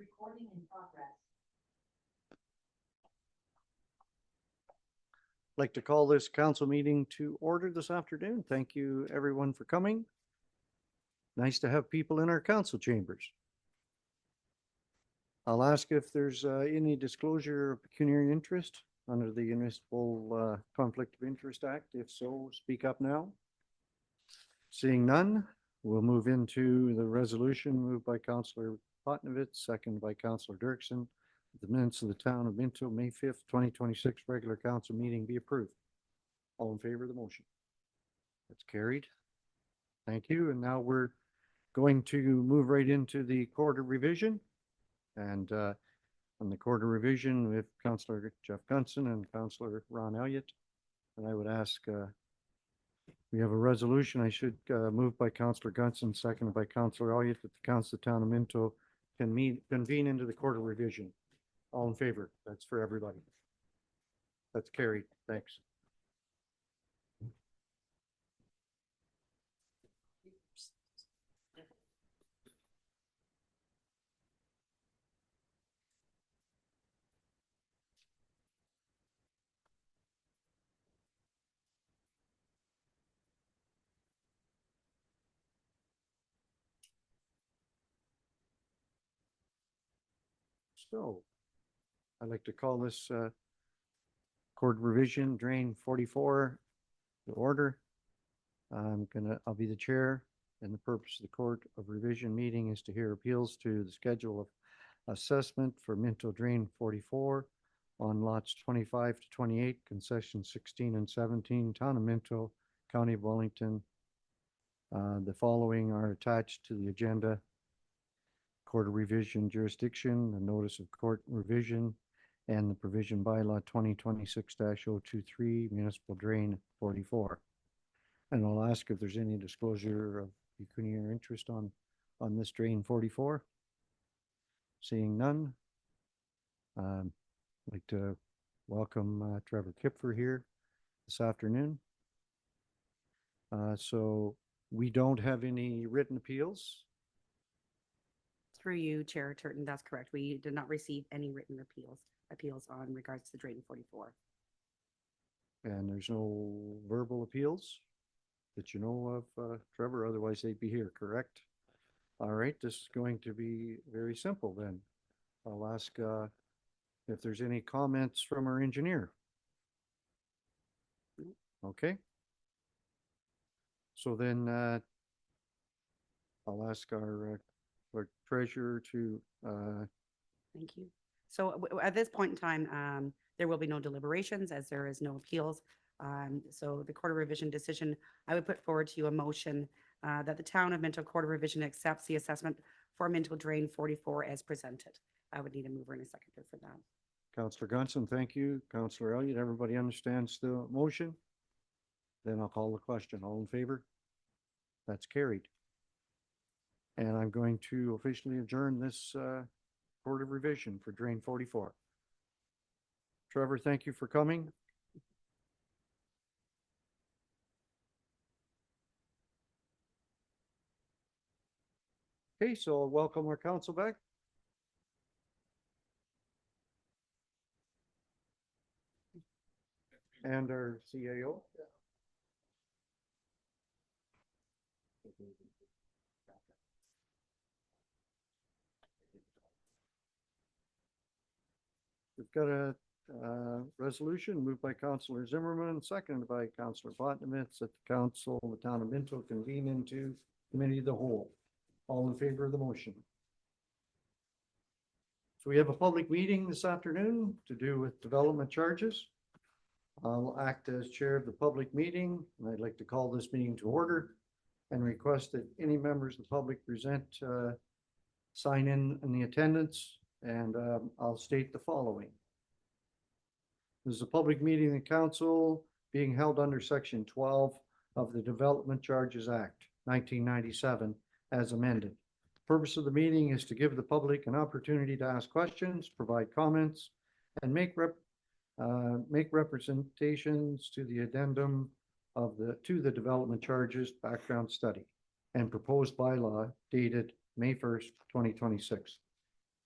Recording in progress. I'd like to call this council meeting to order this afternoon. Thank you, everyone, for coming. Nice to have people in our council chambers. I'll ask if there's any disclosure of pecuniary interest under the Municipal Conflict of Interest Act. If so, speak up now. Seeing none, we'll move into the resolution moved by Councillor Potnovitz, second by Councillor Dirksen. The minutes of the town of Minto, May 5th, 2026 regular council meeting be approved. All in favor of the motion? That's carried. Thank you. And now we're going to move right into the quarter revision. And on the quarter revision with Councillor Jeff Gunson and Councillor Ron Elliott. And I would ask, we have a resolution I should move by Councillor Gunson, seconded by Councillor Elliott, that the council of the town of Minto can convene into the quarter revision. All in favor? That's for everybody. That's carried. Thanks. So I'd like to call this court revision drain 44 to order. I'll be the chair, and the purpose of the court of revision meeting is to hear appeals to the schedule of assessment for Minto drain 44 on lots 25 to 28, concessions 16 and 17, town of Minto, county of Wellington. The following are attached to the agenda: court of revision jurisdiction, the notice of court revision, and the provision bylaw 2026-023 municipal drain 44. And I'll ask if there's any disclosure of pecuniary interest on this drain 44. Seeing none, I'd like to welcome Trevor Kipfer here this afternoon. So we don't have any written appeals. Through you, Chair Turton, that's correct. We did not receive any written appeals on regards to the drain 44. And there's no verbal appeals that you know of, Trevor, otherwise they'd be here, correct? All right, this is going to be very simple then. I'll ask if there's any comments from our engineer. Okay. So then I'll ask our treasurer to Thank you. So at this point in time, there will be no deliberations as there is no appeals. So the court of revision decision, I would put forward to you a motion that the town of Minto Court of Revision accepts the assessment for Minto drain 44 as presented. I would need a mover and a seconder for that. Councillor Gunson, thank you. Councillor Elliott, everybody understands the motion? Then I'll call the question. All in favor? That's carried. And I'm going to officially adjourn this court of revision for drain 44. Trevor, thank you for coming. Okay, so I'll welcome our council back. And our CAO. We've got a resolution moved by Councillor Zimmerman, seconded by Councillor Potnovitz, that the council of the town of Minto convene into committee of the whole. All in favor of the motion? So we have a public meeting this afternoon to do with development charges. I'll act as chair of the public meeting, and I'd like to call this meeting to order and request that any members of the public present sign in the attendance, and I'll state the following. This is a public meeting of the council being held under Section 12 of the Development Charges Act 1997 as amended. The purpose of the meeting is to give the public an opportunity to ask questions, provide comments, and make representations to the addendum of the development charges background study and proposed bylaw dated May 1st, 2026.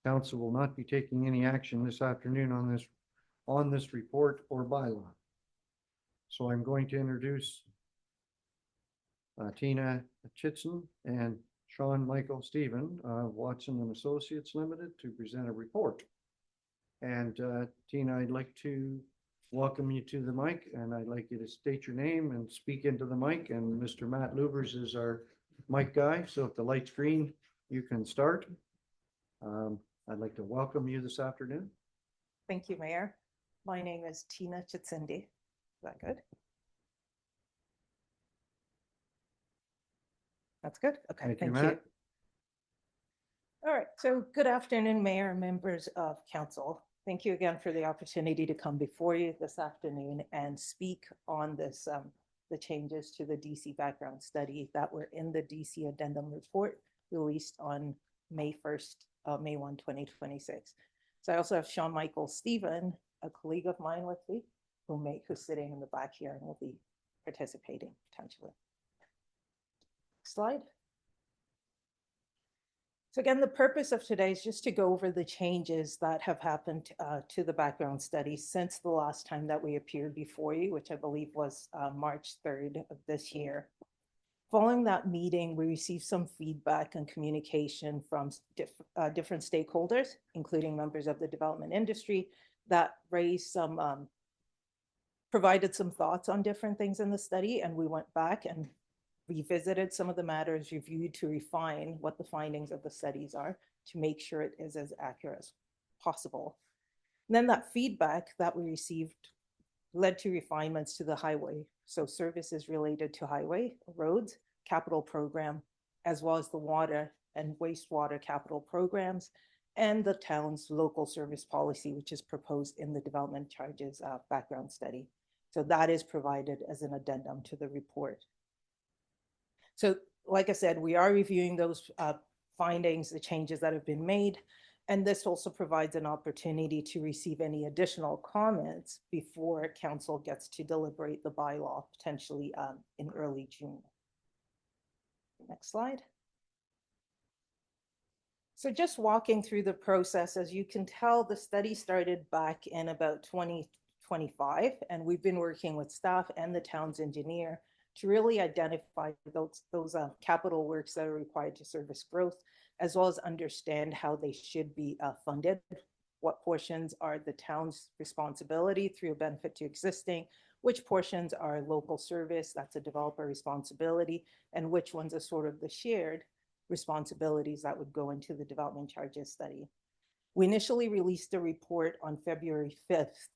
Council will not be taking any action this afternoon on this report or bylaw. So I'm going to introduce Tina Chitson and Sean Michael Stephen, Watson and Associates Limited, to present a report. And Tina, I'd like to welcome you to the mic, and I'd like you to state your name and speak into the mic. And Mr. Matt Lubers is our mic guy, so if the light's green, you can start. I'd like to welcome you this afternoon. Thank you, Mayor. My name is Tina Chitsindi. Is that good? That's good. Okay, Thank you, thank you. Matt. All right, so good afternoon, Mayor and members of Council. Thank you again for the opportunity to come before you this afternoon and speak on this, the changes to the DC background study that were in the DC addendum report released on May 1st, May 1, 2026. So I also have Sean Michael Stephen, a colleague of mine with me, who's sitting in the back here and will be participating potentially. Slide. So again, the purpose of today is just to go over the changes that have happened to the background study since the last time that we appeared before you, which I believe was March 3rd of this year. Following that meeting, we received some feedback and communication from different stakeholders, including members of the development industry, that raised some, provided some thoughts on different things in the study, and we went back and revisited some of the matters reviewed to refine what the findings of the studies are to make sure it is as accurate as possible. And then that feedback that we received led to refinements to the highway. So services related to highway, roads, capital program, as well as the water and wastewater capital programs, and the town's local service policy, which is proposed in the development charges background study. So that is provided as an addendum to the report. So like I said, we are reviewing those findings, the changes that have been made, and this also provides an opportunity to receive any additional comments before council gets to deliberate the bylaw potentially in early June. Next slide. So just walking through the process, as you can tell, the study started back in about 2025, and we've been working with staff and the town's engineer to really identify those capital works that are required to service growth, as well as understand how they should be funded, what portions are the town's responsibility through a benefit to existing, which portions are local service, that's a developer responsibility, and which ones are sort of the shared responsibilities that would go into the development charges study. We initially released a report on February 5th,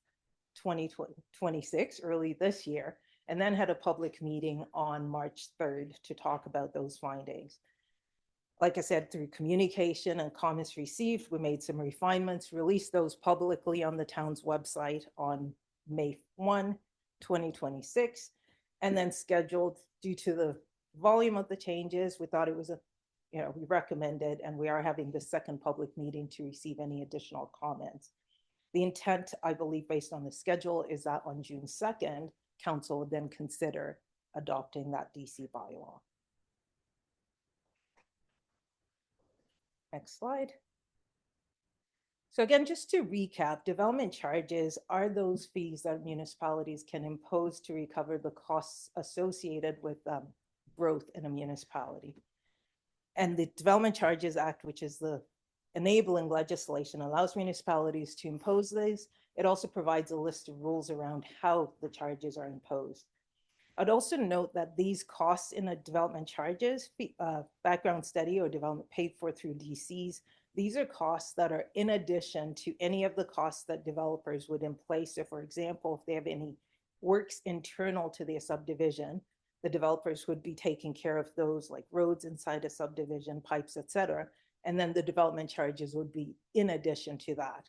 2026, early this year, and then had a public meeting on March 3rd to talk about those findings. Like I said, through communication and comments received, we made some refinements, released those publicly on the town's website on May 1, 2026, and then scheduled, due to the volume of the changes, we thought it was we recommended, and we are having the second public meeting to receive any additional comments. The intent, I believe, based on the schedule, is that on June 2nd, council would then consider adopting that DC bylaw. Next slide. So again, just to recap, development charges are those fees that municipalities can impose to recover the costs associated with growth in a municipality. And the Development Charges Act, which is the enabling legislation, allows municipalities to impose these. It also provides a list of rules around how the charges are imposed. I'd also note that these costs in a development charges background study or development paid for through DCs, these are costs that are in addition to any of the costs that developers would in place. So for example, if they have any works internal to their subdivision, the developers would be taking care of those, like roads inside a subdivision, pipes, etc. And then the development charges would be in addition to that.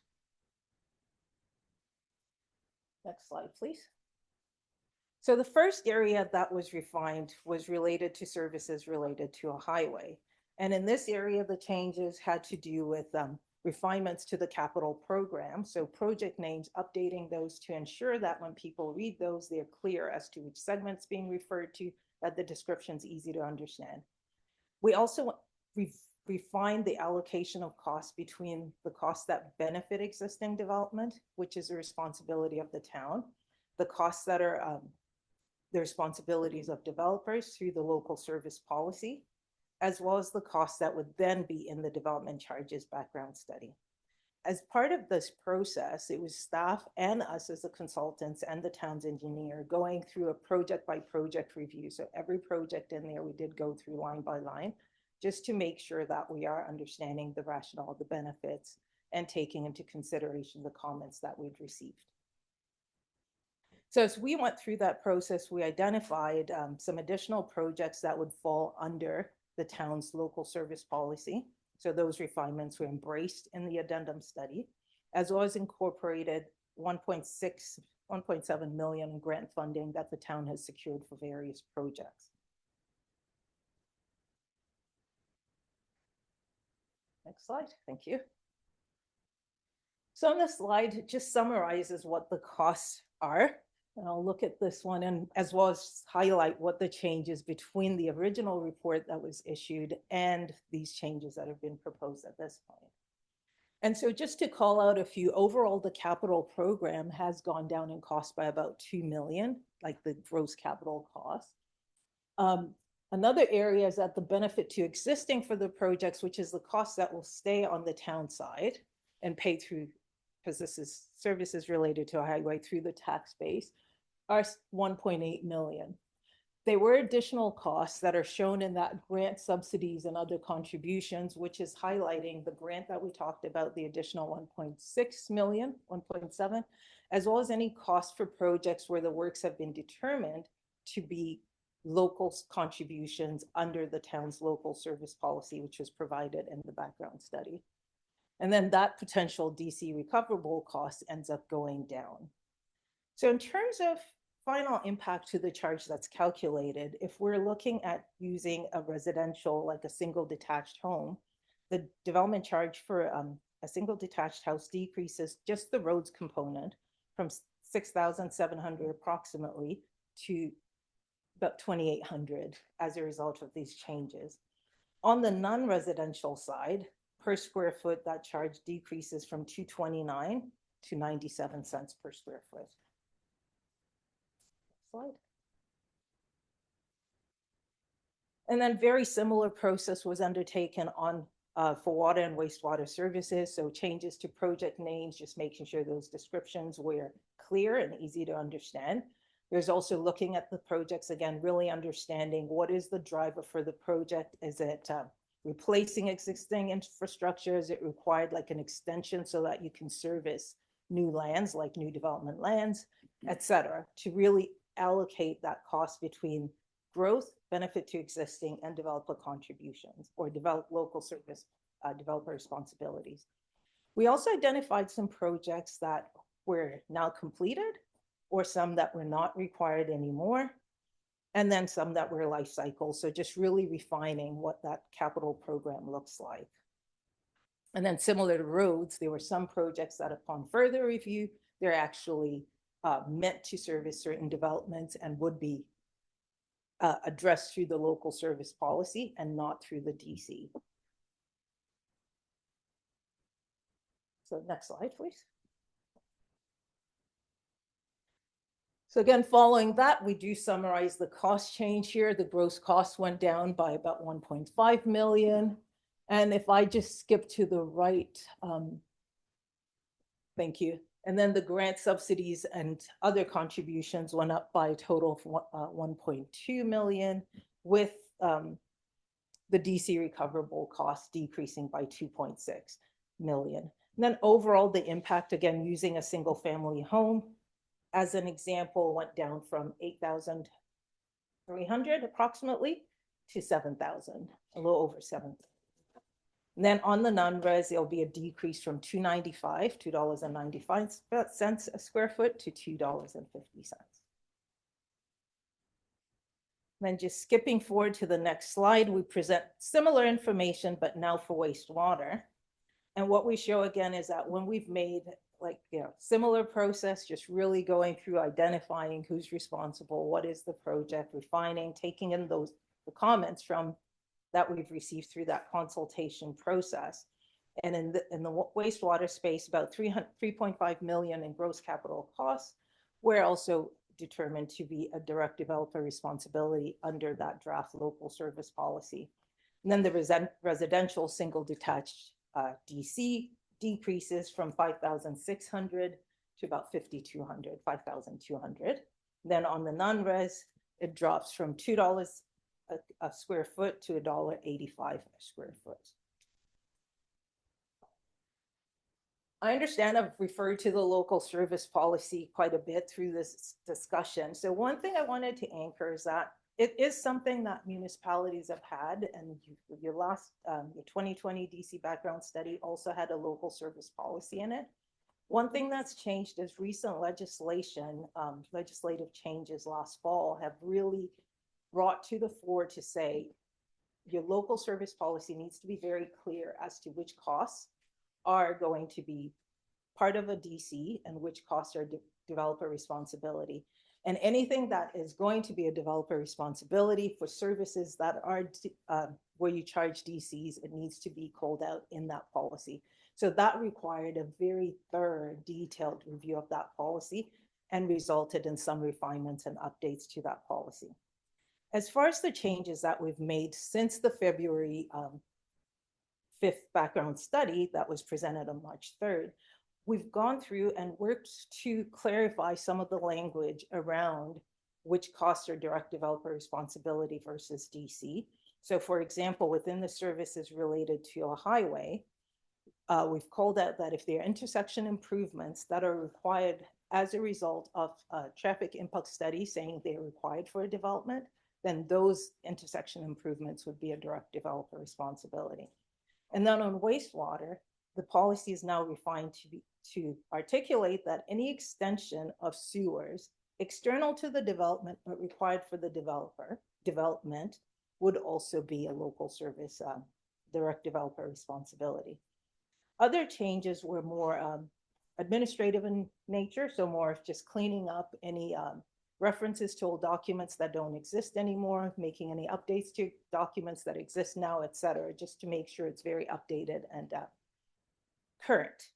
Next slide, please. So the first area that was refined was related to services related to a highway. And in this area, the changes had to do with refinements to the capital program. So project names, updating those to ensure that when people read those, they're clear as to which segment's being referred to, that the description's easy to understand. We also refine the allocation of costs between the costs that benefit existing development, which is the responsibility of the town, the costs that are the responsibilities of developers through the local service policy, as well as the costs that would then be in the development charges background study. As part of this process, it was staff and us as the consultants and the town's engineer going through a project by project review. So every project in there, we did go through line by line, just to make sure that we are understanding the rationale, the benefits, and taking into consideration the comments that we'd received. So as we went through that process, we identified some additional projects that would fall under the town's local service policy. So those refinements were embraced in the addendum study, as well as incorporated 1.7 million in grant funding that the town has secured for various projects. Next slide, thank you. So on this slide, it just summarizes what the costs are. And I'll look at this one and as well as highlight what the changes between the original report that was issued and these changes that have been proposed at this point. And so just to call out a few, overall, the capital program has gone down in cost by about 2 million, like the gross capital cost. Another area is that the benefit to existing for the projects, which is the cost that will stay on the town side and pay through, because this is services related to a highway through the tax base, are 1.8 million. There were additional costs that are shown in that grant subsidies and other contributions, which is highlighting the grant that we talked about, the additional 1.6 million, 1.7, as well as any costs for projects where the works have been determined to be local contributions under the town's local service policy, which was provided in the background study. And then that potential DC recoverable cost ends up going down. So in terms of final impact to the charge that's calculated, if we're looking at using a residential, like a single detached home, the development charge for a single detached house decreases just the roads component from 6,700 approximately to about 2,800 as a result of these changes. On the non-residential side, per square foot, that charge decreases from 229 to 97 cents per square foot. Slide. And then very similar process was undertaken on for water and wastewater services. So changes to project names, just making sure those descriptions were clear and easy to understand. There's also looking at the projects again, really understanding what is the driver for the project. Is it replacing existing infrastructure? Is it required like an extension so that you can service new lands, like new development lands, et cetera, to really allocate that cost between growth, benefit to existing, and developer contributions or develop local service developer responsibilities. We also identified some projects that were now completed or some that were not required anymore, and then some that were life cycle. So just really refining what that capital program looks like. And then similar to roads, there were some projects that upon further review, they're actually meant to service certain developments and would be addressed through the local service policy and not through the DC. So next slide, please. So again, following that, we do summarize the cost change here. The gross cost went down by about 1.5 million. And if I just skip to the right, thank you. And then the grant subsidies and other contributions went up by a total of 1.2 million, with the DC recoverable costs decreasing by 2.6 million. And then overall, the impact, again, using a single family home, as an example, went down from 8,300 approximately to 7,000, a little over 7,000. And then on the non-res, there'll be a decrease from $2.95 a square foot to $2.50. Then just skipping forward to the next slide, we present similar information, but now for wastewater. And what we show again is that when we've made similar process, just really going through identifying who's responsible, what is the project, refining, taking in the comments from that we've received through that consultation process. And in the wastewater space, about 3.5 million in gross capital costs were also determined to be a direct developer responsibility under that draft local service policy. And then the residential single detached DC decreases from 5,600 to about 5,200, 5,200. Then on the non-res, it drops from $2 a square foot to $1.85 a square foot. I understand I've referred to the local service policy quite a bit through this discussion. So one thing I wanted to anchor is that it is something that municipalities have had, and your 2020 DC background study also had a local service policy in it. One thing that's changed is recent legislation, legislative changes last fall have really brought to the fore to say your local service policy needs to be very clear as to which costs are going to be part of a DC and which costs are developer responsibility. And anything that is going to be a developer responsibility for services that are where you charge DCs, it needs to be called out in that policy. So that required a very thorough, detailed review of that policy and resulted in some refinements and updates to that policy. As far as the changes that we've made since the February 5th background study that was presented on March 3rd, we've gone through and worked to clarify some of the language around which costs are direct developer responsibility versus DC. So for example, within the services related to a highway, we've called out that if there are intersection improvements that are required as a result of a traffic impact study saying they're required for a development, then those intersection improvements would be a direct developer responsibility. And then on wastewater, the policy is now refined to articulate that any extension of sewers external to the development but required for the development would also be a local service direct developer responsibility. Other changes were more administrative in nature, so more of just cleaning up any references to old documents that don't exist anymore, making any updates to documents that exist now, et cetera, just to make sure it's very updated and current.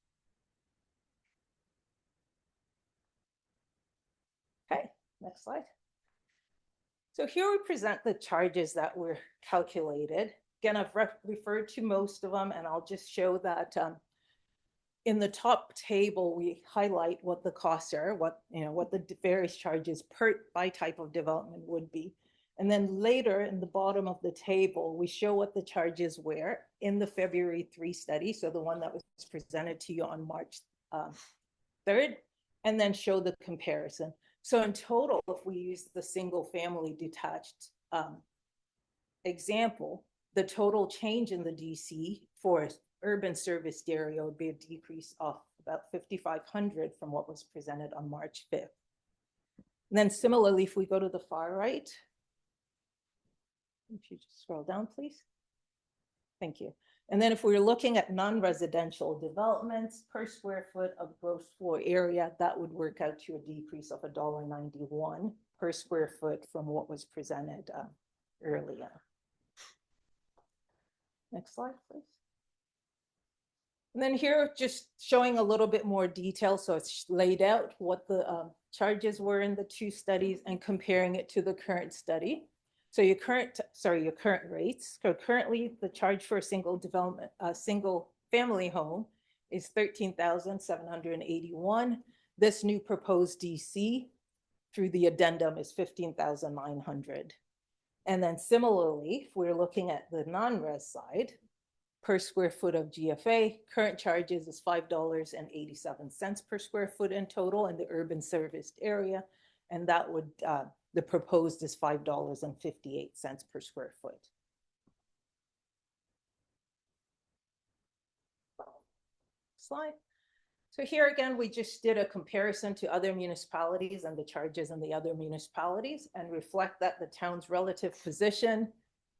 Okay, next slide. So here we present the charges that were calculated. Again, I've referred to most of them, and I'll just show that in the top table, we highlight what the costs are, what the various charges by type of development would be. And then later in the bottom of the table, we show what the charges were in the February 3 study, so the one that was presented to you on March 3rd, and then show the comparison. So in total, if we use the single family detached example, the total change in the DC for urban serviced area would be a decrease of about 5,500 from what was presented on March 5th. And then similarly, if we go to the far right, if you just scroll down, please. Thank you. And then if we're looking at non-residential developments per square foot of gross floor area, that would work out to a decrease of $1.91 per square foot from what was presented earlier. Next slide, please. And then here, just showing a little bit more detail. So it's laid out what the charges were in the two studies and comparing it to the current study. So your current rates. So currently the charge for a single family home is $13,781. This new proposed DC through the addendum is $15,900. And then similarly, if we're looking at the non-res side, per square foot of GFA, current charges is $5.87 per square foot in total in the urban serviced area. And that would, the proposed is $5.58 per square foot. Slide. So here again, we just did a comparison to other municipalities and the charges in the other municipalities and reflect that the town's relative position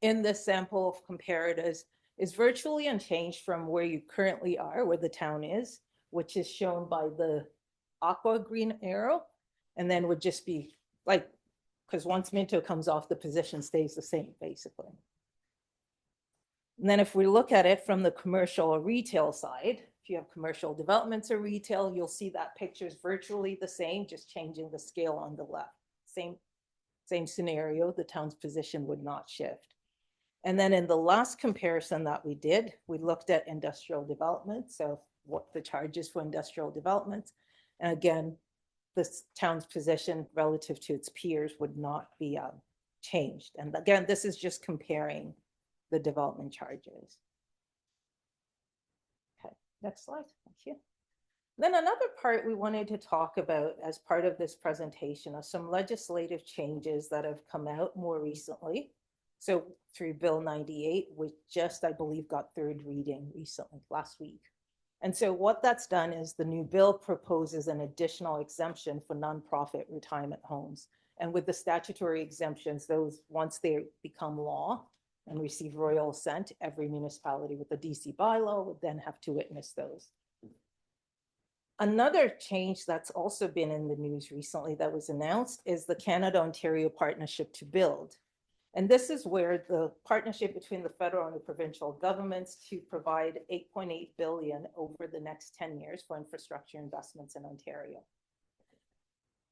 in this sample of comparators is virtually unchanged from where you currently are, where the town is, which is shown by the aqua green arrow, and then would just be like, because once Minto comes off, the position stays the same, basically. And then if we look at it from the commercial or retail side, if you have commercial developments or retail, you'll see that picture is virtually the same, just changing the scale on the left. Same scenario, the town's position would not shift. And then in the last comparison that we did, we looked at industrial development. So what the charges for industrial developments. And again, this town's position relative to its peers would not be changed. And again, this is just comparing the development charges. Okay, next slide. Thank you. Then another part we wanted to talk about as part of this presentation are some legislative changes that have come out more recently. So through Bill 98, which just, I believe, got third reading recently, last week. And so what that's done is the new bill proposes an additional exemption for nonprofit retirement homes. And with the statutory exemptions, those, once they become law and receive royal assent, every municipality with a DC bylaw would then have to witness those. Another change that's also been in the news recently that was announced is the Canada-Ontario Partnership to Build. And this is where the partnership between the federal and the provincial governments to provide 8.8 billion over the next 10 years for infrastructure investments in Ontario.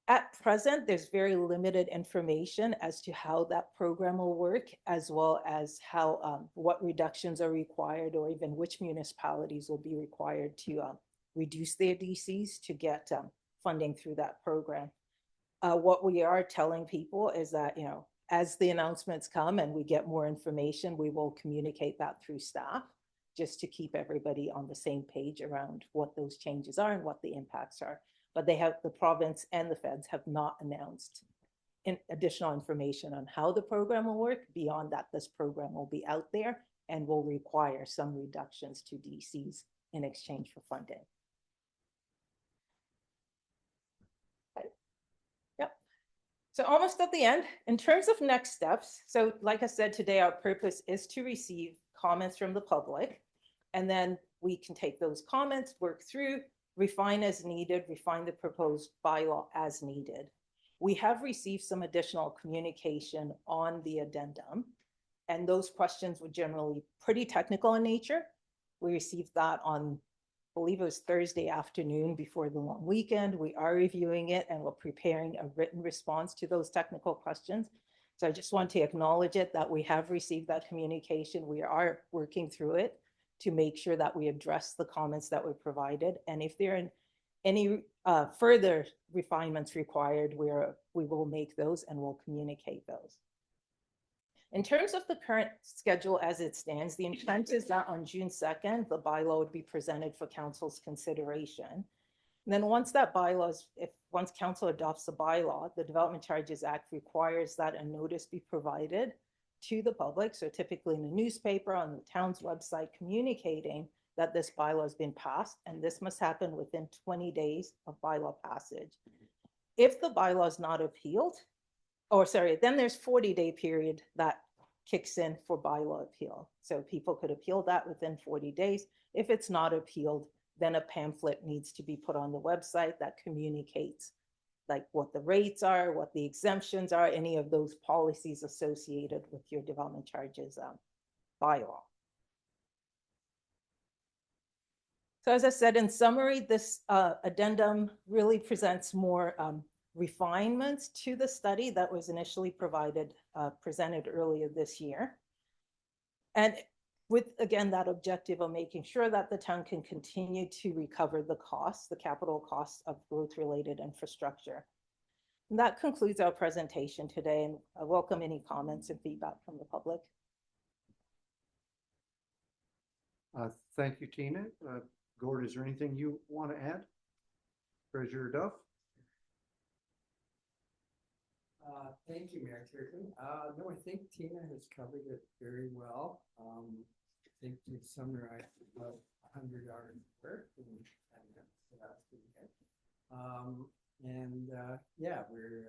At present, there's very limited information as to how that program will work, as well as how what reductions are required, or even which municipalities will be required to reduce their DCs to get funding through that program. What we are telling people is that, you know, as the announcements come and we get more information, we will communicate that through staff just to keep everybody on the same page around what those changes are and what the impacts are. But they have, the province and the feds have not announced additional information on how the program will work beyond that. This program will be out there and will require some reductions to DCs in exchange for funding. So almost at the end, in terms of next steps, so like I said, today our purpose is to receive comments from the public, and then we can take those comments, work through, refine as needed, refine the proposed bylaw as needed. We have received some additional communication on the addendum, and those questions were generally pretty technical in nature. We received that on, I believe it was Thursday afternoon before the long weekend. We are reviewing it and we're preparing a written response to those technical questions. So I just want to acknowledge it that we have received that communication. We are working through it to make sure that we address the comments that were provided. And if there are any further refinements required, we will make those and we'll communicate those. In terms of the current schedule as it stands, the intent is that on June 2nd, the bylaw would be presented for council's consideration. And then once that bylaw is, once council adopts the bylaw, the Development Charges Act requires that a notice be provided to the public. So typically in the newspaper, on the town's website, communicating that this bylaw has been passed, and this must happen within 20 days of bylaw passage. If the bylaw is not appealed, or sorry, then there's 40-day period that kicks in for bylaw appeal. So people could appeal that within 40 days. If it's not appealed, then a pamphlet needs to be put on the website that communicates like what the rates are, what the exemptions are, any of those policies associated with your development charges bylaw. So as I said, in summary, this addendum really presents more refinements to the study that was initially presented earlier this year. And with, again, that objective of making sure that the town can continue to recover the costs, the capital costs of growth-related infrastructure. And that concludes our presentation today, and I welcome any comments and feedback from the public. Thank you, Tina. Gord, is there anything you want to add? Treasurer Duff? Thank you, Mayor Turton. No, I think Tina has covered it very well. I think you've summarized about 100 hours of work, and so that's pretty good. Yeah, we're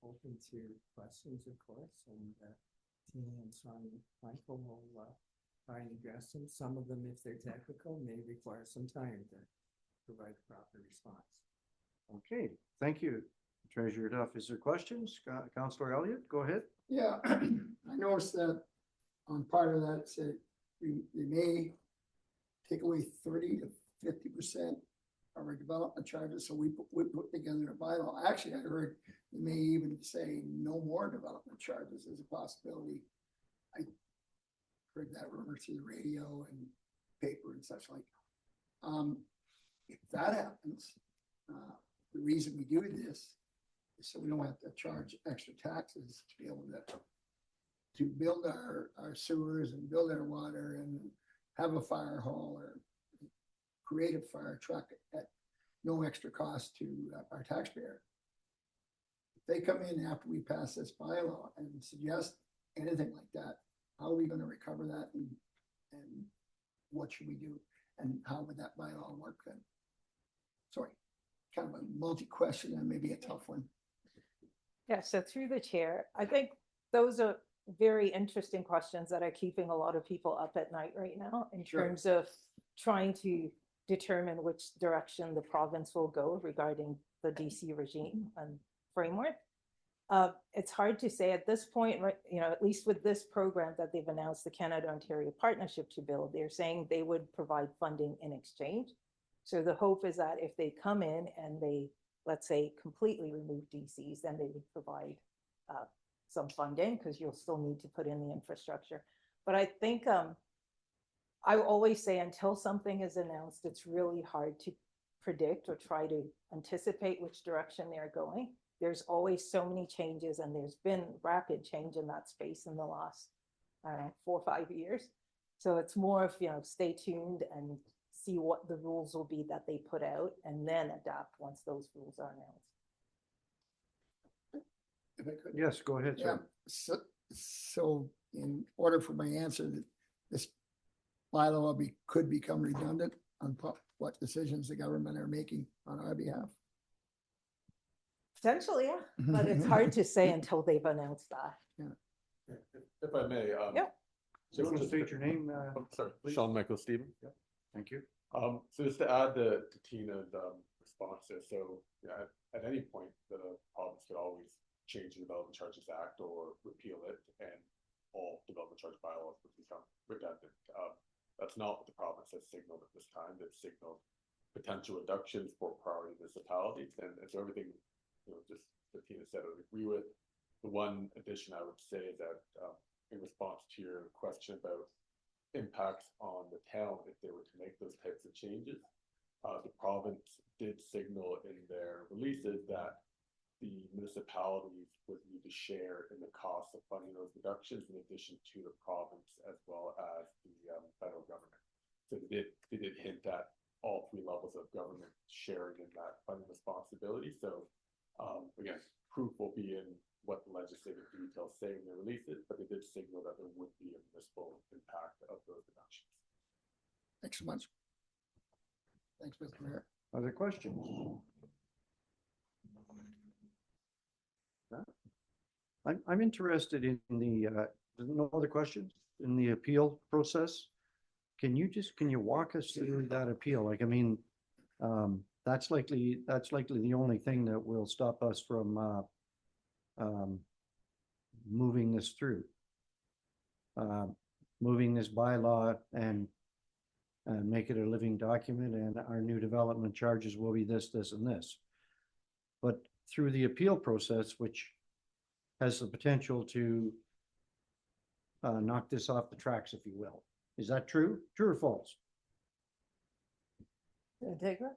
open to questions, of course, and Tina and Sonny Michael will try and address them. Some of them, if they're technical, may require some time to provide a proper response. Okay, thank you, Treasurer Duff. Is there questions? Councillor Elliott, go ahead. Yeah, I noticed that on part of that, it said they may take away 30 to 50% of our development charges, so we put together a bylaw. Actually, I heard they may even say no more development charges as a possibility. I heard that rumor through the radio and paper and such like. If that happens, the reason we do this is so we don't have to charge extra taxes to be able to build our sewers and build our water and have a fire hall or create a fire truck at no extra cost to our taxpayer. If they come in after we pass this bylaw and suggest anything like that, how are we going to recover that and what should we do? And how would that bylaw work then? Sorry, kind of a multi-question and maybe a tough one. Yeah, so through the chair, I think those are very interesting questions that are keeping a lot of people up at night right now in Sure. terms of trying to determine which direction the province will go regarding the DC regime and framework. It's hard to say at this point, right? You know, at least with this program that they've announced, the Canada-Ontario Partnership to build, they're saying they would provide funding in exchange. So the hope is that if they come in and they, let's say, completely remove DCs, then they would provide some funding because you'll still need to put in the infrastructure. But I think I always say until something is announced, it's really hard to predict or try to anticipate which direction they're going. There's always so many changes and there's been rapid change in that space in the last, I don't know, 4 or 5 years. So it's more of, you know, stay tuned and see what the rules will be that they put out and then adapt once those rules are announced. If I could. Yes, go ahead, Yeah, sir. so in order for my answer, this bylaw could become redundant on what decisions the government are making on our behalf. Potentially, yeah, but it's hard to say until they've announced that. If I may. Yep. So just- state your name, Oh, sorry, please. Sean Michael Stevens. thank you. So just to add to Tina's response there, so yeah, at any point, the province could always change the Development Charges Act or repeal it, and all development charge bylaws would become redundant. That's not what the province has signaled at this time. They've signaled potential reductions for priority municipalities, and so everything, you know, just that Tina said, I would agree with. The one addition I would say is that in response to your question about impacts on the town if they were to make those types of changes, the province did signal in their releases that the municipalities would need to share in the cost of funding those reductions in addition to the province as well as the federal government. So they did hint at all 3 levels of government sharing in that funding responsibility. So again, proof will be in what the legislative details say in their releases, but they did signal that there would be a municipal impact of those reductions. Thanks so much. Thanks, Mr. Mayor. Other questions? I'm interested in the, no other questions in the appeal process? Can you walk us through that appeal? Like, I mean, that's likely the only thing that will stop us from moving this through. Moving this bylaw and make it a living document, and our new development charges will be this, this, and this. But through the appeal process, which has the potential to knock this off the tracks, if you will. Is that true? True or false? Integra?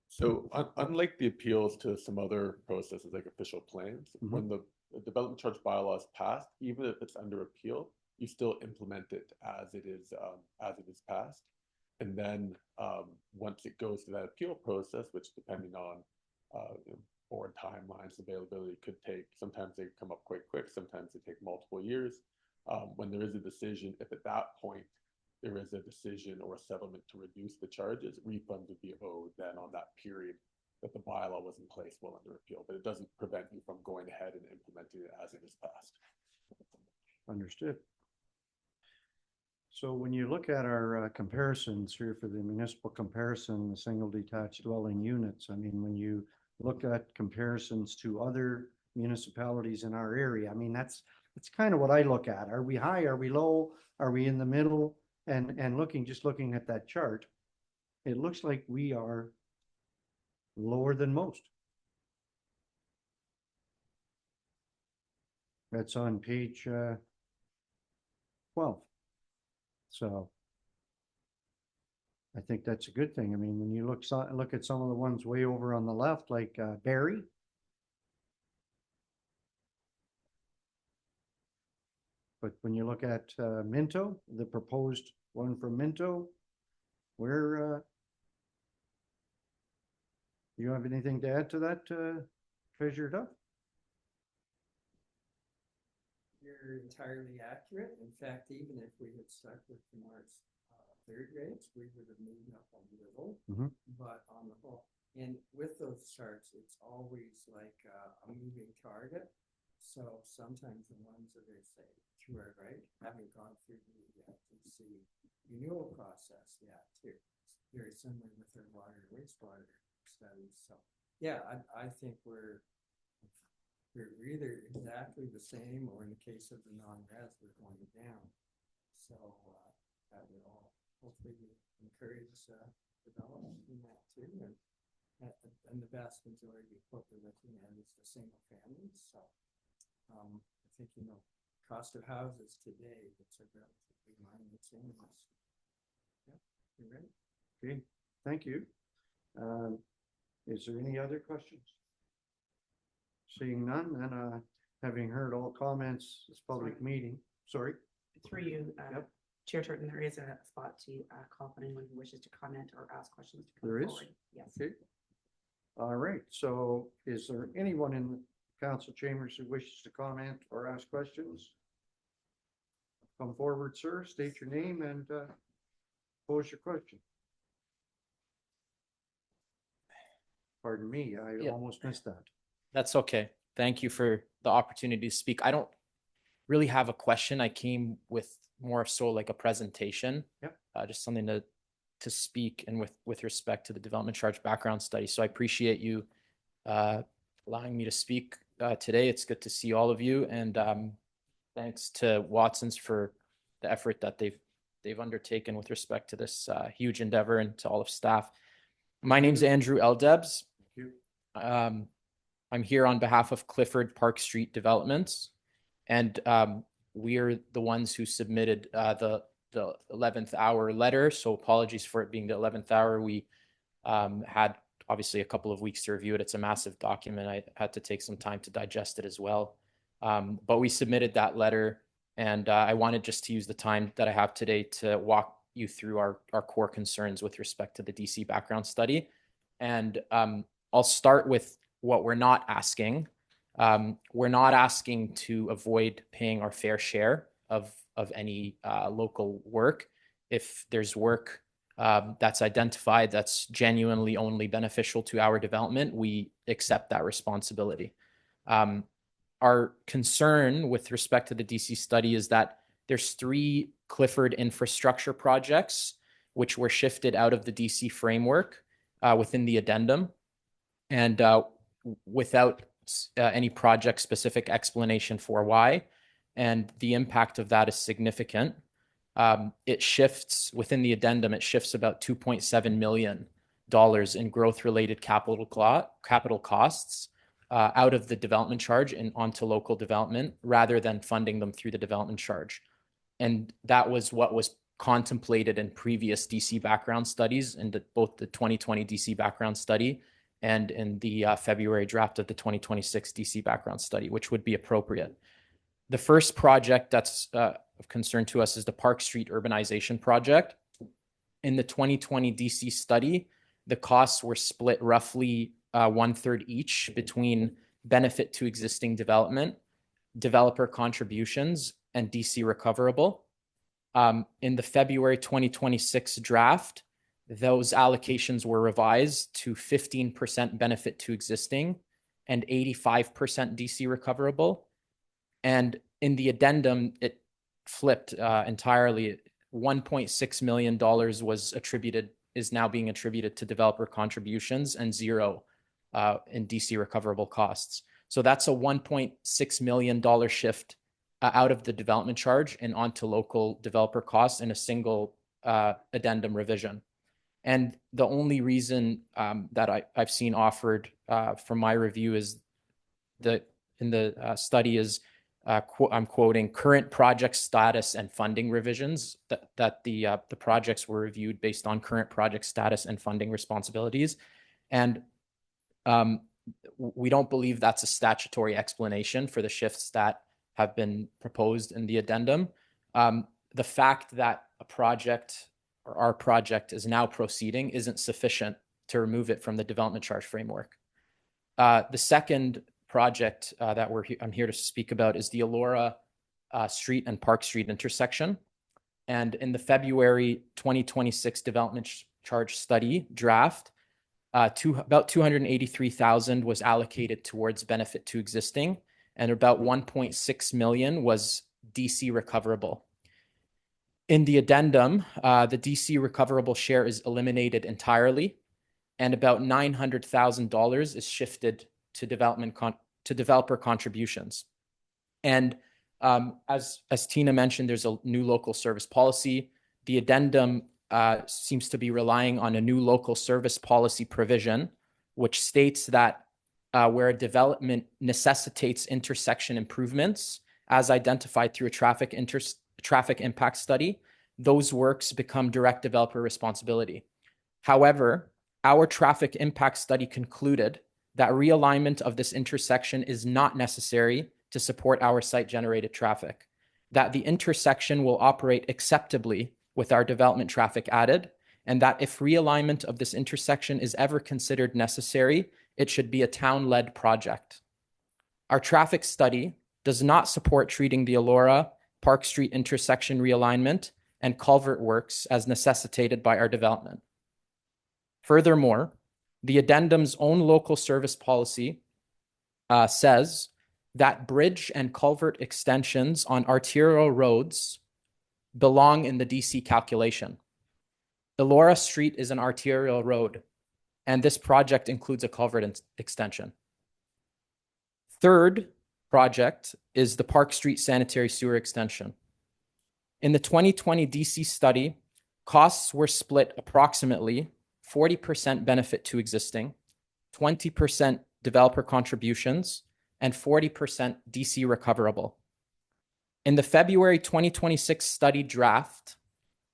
So unlike the appeals to some other processes like official plans, when the development charge bylaw is passed, even if it's under appeal, you still implement it as it is passed. And then once it goes to that appeal process, which depending on board timelines, availability could take, sometimes they come up quite quick, sometimes they take multiple years. When there is a decision, if at that point there is a decision or a settlement to reduce the charges, refunds would be owed then on that period that the bylaw was in place while under appeal, but it doesn't prevent you from going ahead and implementing it as it is passed. Understood. So when you look at our comparisons here for the municipal comparison, the single detached dwelling units, I mean, when you look at comparisons to other municipalities in our area, I mean, that's It's kind of what I look at. Are we high? Are we low? Are we in the middle? And looking at that chart, it looks like we are lower than most. That's on page 12. So I think that's a good thing. I mean, when you look at some of the ones way over on the left, like Barry. But when you look at Minto, the proposed one from Minto, where you have anything to add to that, Treasurer Duff? You're entirely accurate. In fact, even if we had stuck with Mark's third rates, we would have moved up a little. Mhm. But on the whole, and with those charts, it's always like a moving target. So sometimes the ones that they say to our right haven't gone through the DC renewal process yet too. It's very similar with their water and wastewater studies. So yeah, I think we're either exactly the same, or in the case of the non-res, we're going down. So that will all hopefully encourage development in that too. And the vast majority of what we're looking at is the single families. So I think, cost of houses today, it's a relatively minor change. Yeah, you ready? Okay, thank you. Is there any other questions? Seeing none, then having heard all comments, this public meeting, sorry. Through you, Yep. Chair Turton, there is a spot to call on anyone who wishes to comment or ask questions. To come There is? forward. Yes. Okay. All right, so is there anyone in the council chambers who wishes to comment or ask questions? Come forward, sir, state your name and pose your question. Pardon me, I Yeah. almost missed that. That's okay. Thank you for the opportunity to speak. I don't really have a question. I came with more so like a presentation. Yep. Just something to speak and with respect to the development charge background study. So I appreciate you allowing me to speak today. It's good to see all of you, and thanks to Watson's for the effort that they've undertaken with respect to this huge endeavor, and to all of staff. My name's Andrew Eldebs. Thank you. I'm here on behalf of Clifford Park Street Developments, and we're the ones who submitted the 11th hour letter. So apologies for it being the 11th hour. We had obviously a couple of weeks to review it. It's a massive document. I had to take some time to digest it as well. But we submitted that letter, and I wanted just to use the time that I have today to walk you through our core concerns with respect to the DC background study. And I'll start with what we're not asking. We're not asking to avoid paying our fair share of any local work. If there's work that's identified that's genuinely only beneficial to our development, we accept that responsibility. Our concern with respect to the DC study is that there's 3 Clifford infrastructure projects which were shifted out of the DC framework within the addendum, and without any project-specific explanation for why. And the impact of that is significant. It shifts within the addendum. It shifts about $2.7 million in growth-related capital costs out of the development charge and onto local development, rather than funding them through the development charge. And that was what was contemplated in previous DC background studies, in both the 2020 DC background study and in the February draft of the 2026 DC background study, which would be appropriate. The first project that's of concern to us is the Park Street urbanization project. In the 2020 DC study, the costs were split roughly 1/3 each between benefit to existing development, developer contributions, and DC recoverable. In the February 2026 draft, those allocations were revised to 15% benefit to existing and 85% DC recoverable. And in the addendum, it flipped entirely. $1.6 million is now being attributed to developer contributions, and 0 in DC recoverable costs. So that's a $1.6 million shift out of the development charge and onto local developer costs in a single addendum revision. And the only reason that I've seen offered from my review is in the study is, I'm quoting, current project status and funding revisions, that the projects were reviewed based on current project status and funding responsibilities. And we don't believe that's a statutory explanation for the shifts that have been proposed in the addendum. The fact that a project or our project is now proceeding isn't sufficient to remove it from the development charge framework. The second project that I'm here to speak about is the Elora Street and Park Street intersection. And in the February 2026 development charge study draft, about 283,000 was allocated towards benefit to existing, and about 1.6 million was DC recoverable. In the addendum, the DC recoverable share is eliminated entirely, and about $900,000 is shifted to developer contributions. And as Tina mentioned, there's a new local service policy. The addendum seems to be relying on a new local service policy provision, which states that where a development necessitates intersection improvements, as identified through a traffic impact study, those works become direct developer responsibility. However, our traffic impact study concluded that realignment of this intersection is not necessary to support our site-generated traffic, that the intersection will operate acceptably with our development traffic added, and that if realignment of this intersection is ever considered necessary, it should be a town-led project. Our traffic study does not support treating the Elora Park Street intersection realignment and culvert works as necessitated by our development. Furthermore, the addendum's own local service policy says that bridge and culvert extensions on arterial roads belong in the DC calculation. Elora Street is an arterial road, and this project includes a culvert extension. Third project is the Park Street sanitary sewer extension. In the 2020 DC study, costs were split approximately 40% benefit to existing, 20% developer contributions, and 40% DC recoverable. In the February 2026 study draft,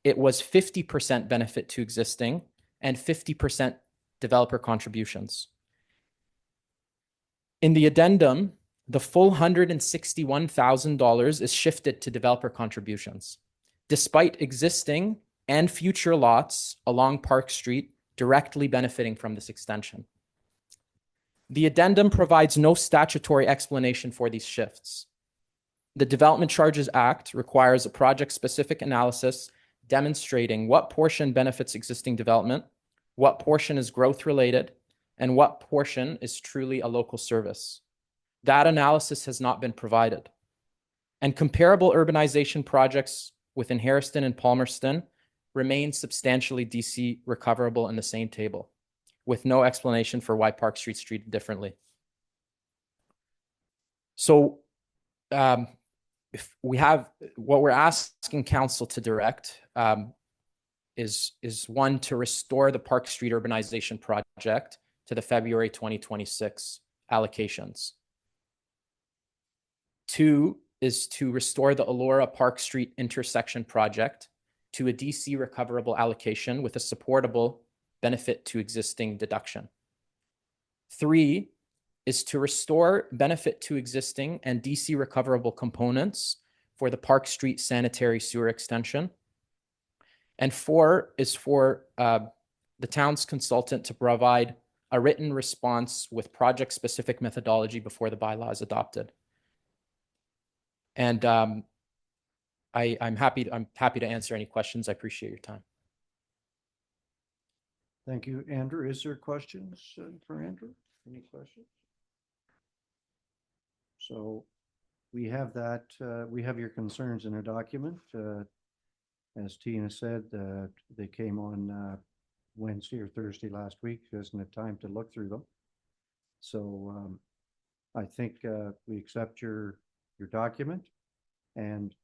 it was 50% benefit to existing and 50% developer contributions. In the addendum, the full $161,000 is shifted to developer contributions, despite existing and future lots along Park Street directly benefiting from this extension. The addendum provides no statutory explanation for these shifts. The Development Charges Act requires a project-specific analysis demonstrating what portion benefits existing development, what portion is growth-related, and what portion is truly a local service. That analysis has not been provided. And comparable urbanization projects within Harriston and Palmerston remain substantially DC recoverable in the same table, with no explanation for why Park Street's treated differently. So if we have, what we're asking council to direct is one, to restore the Park Street urbanization project to the February 2026 allocations. Two is to restore the Elora Park Street intersection project to a DC recoverable allocation with a supportable benefit to existing deduction. Three is to restore benefit to existing and DC recoverable components for the Park Street sanitary sewer extension. And four is for the town's consultant to provide a written response with project-specific methodology before the bylaw is adopted. And I'm happy to answer any questions. I appreciate your time. Thank you, Andrew. Is there questions for Andrew? Any questions? So we have that, we have your concerns in a document. As Tina said, they came on Wednesday or Thursday last week. She hasn't had time to look through them. So I think we accept your document. And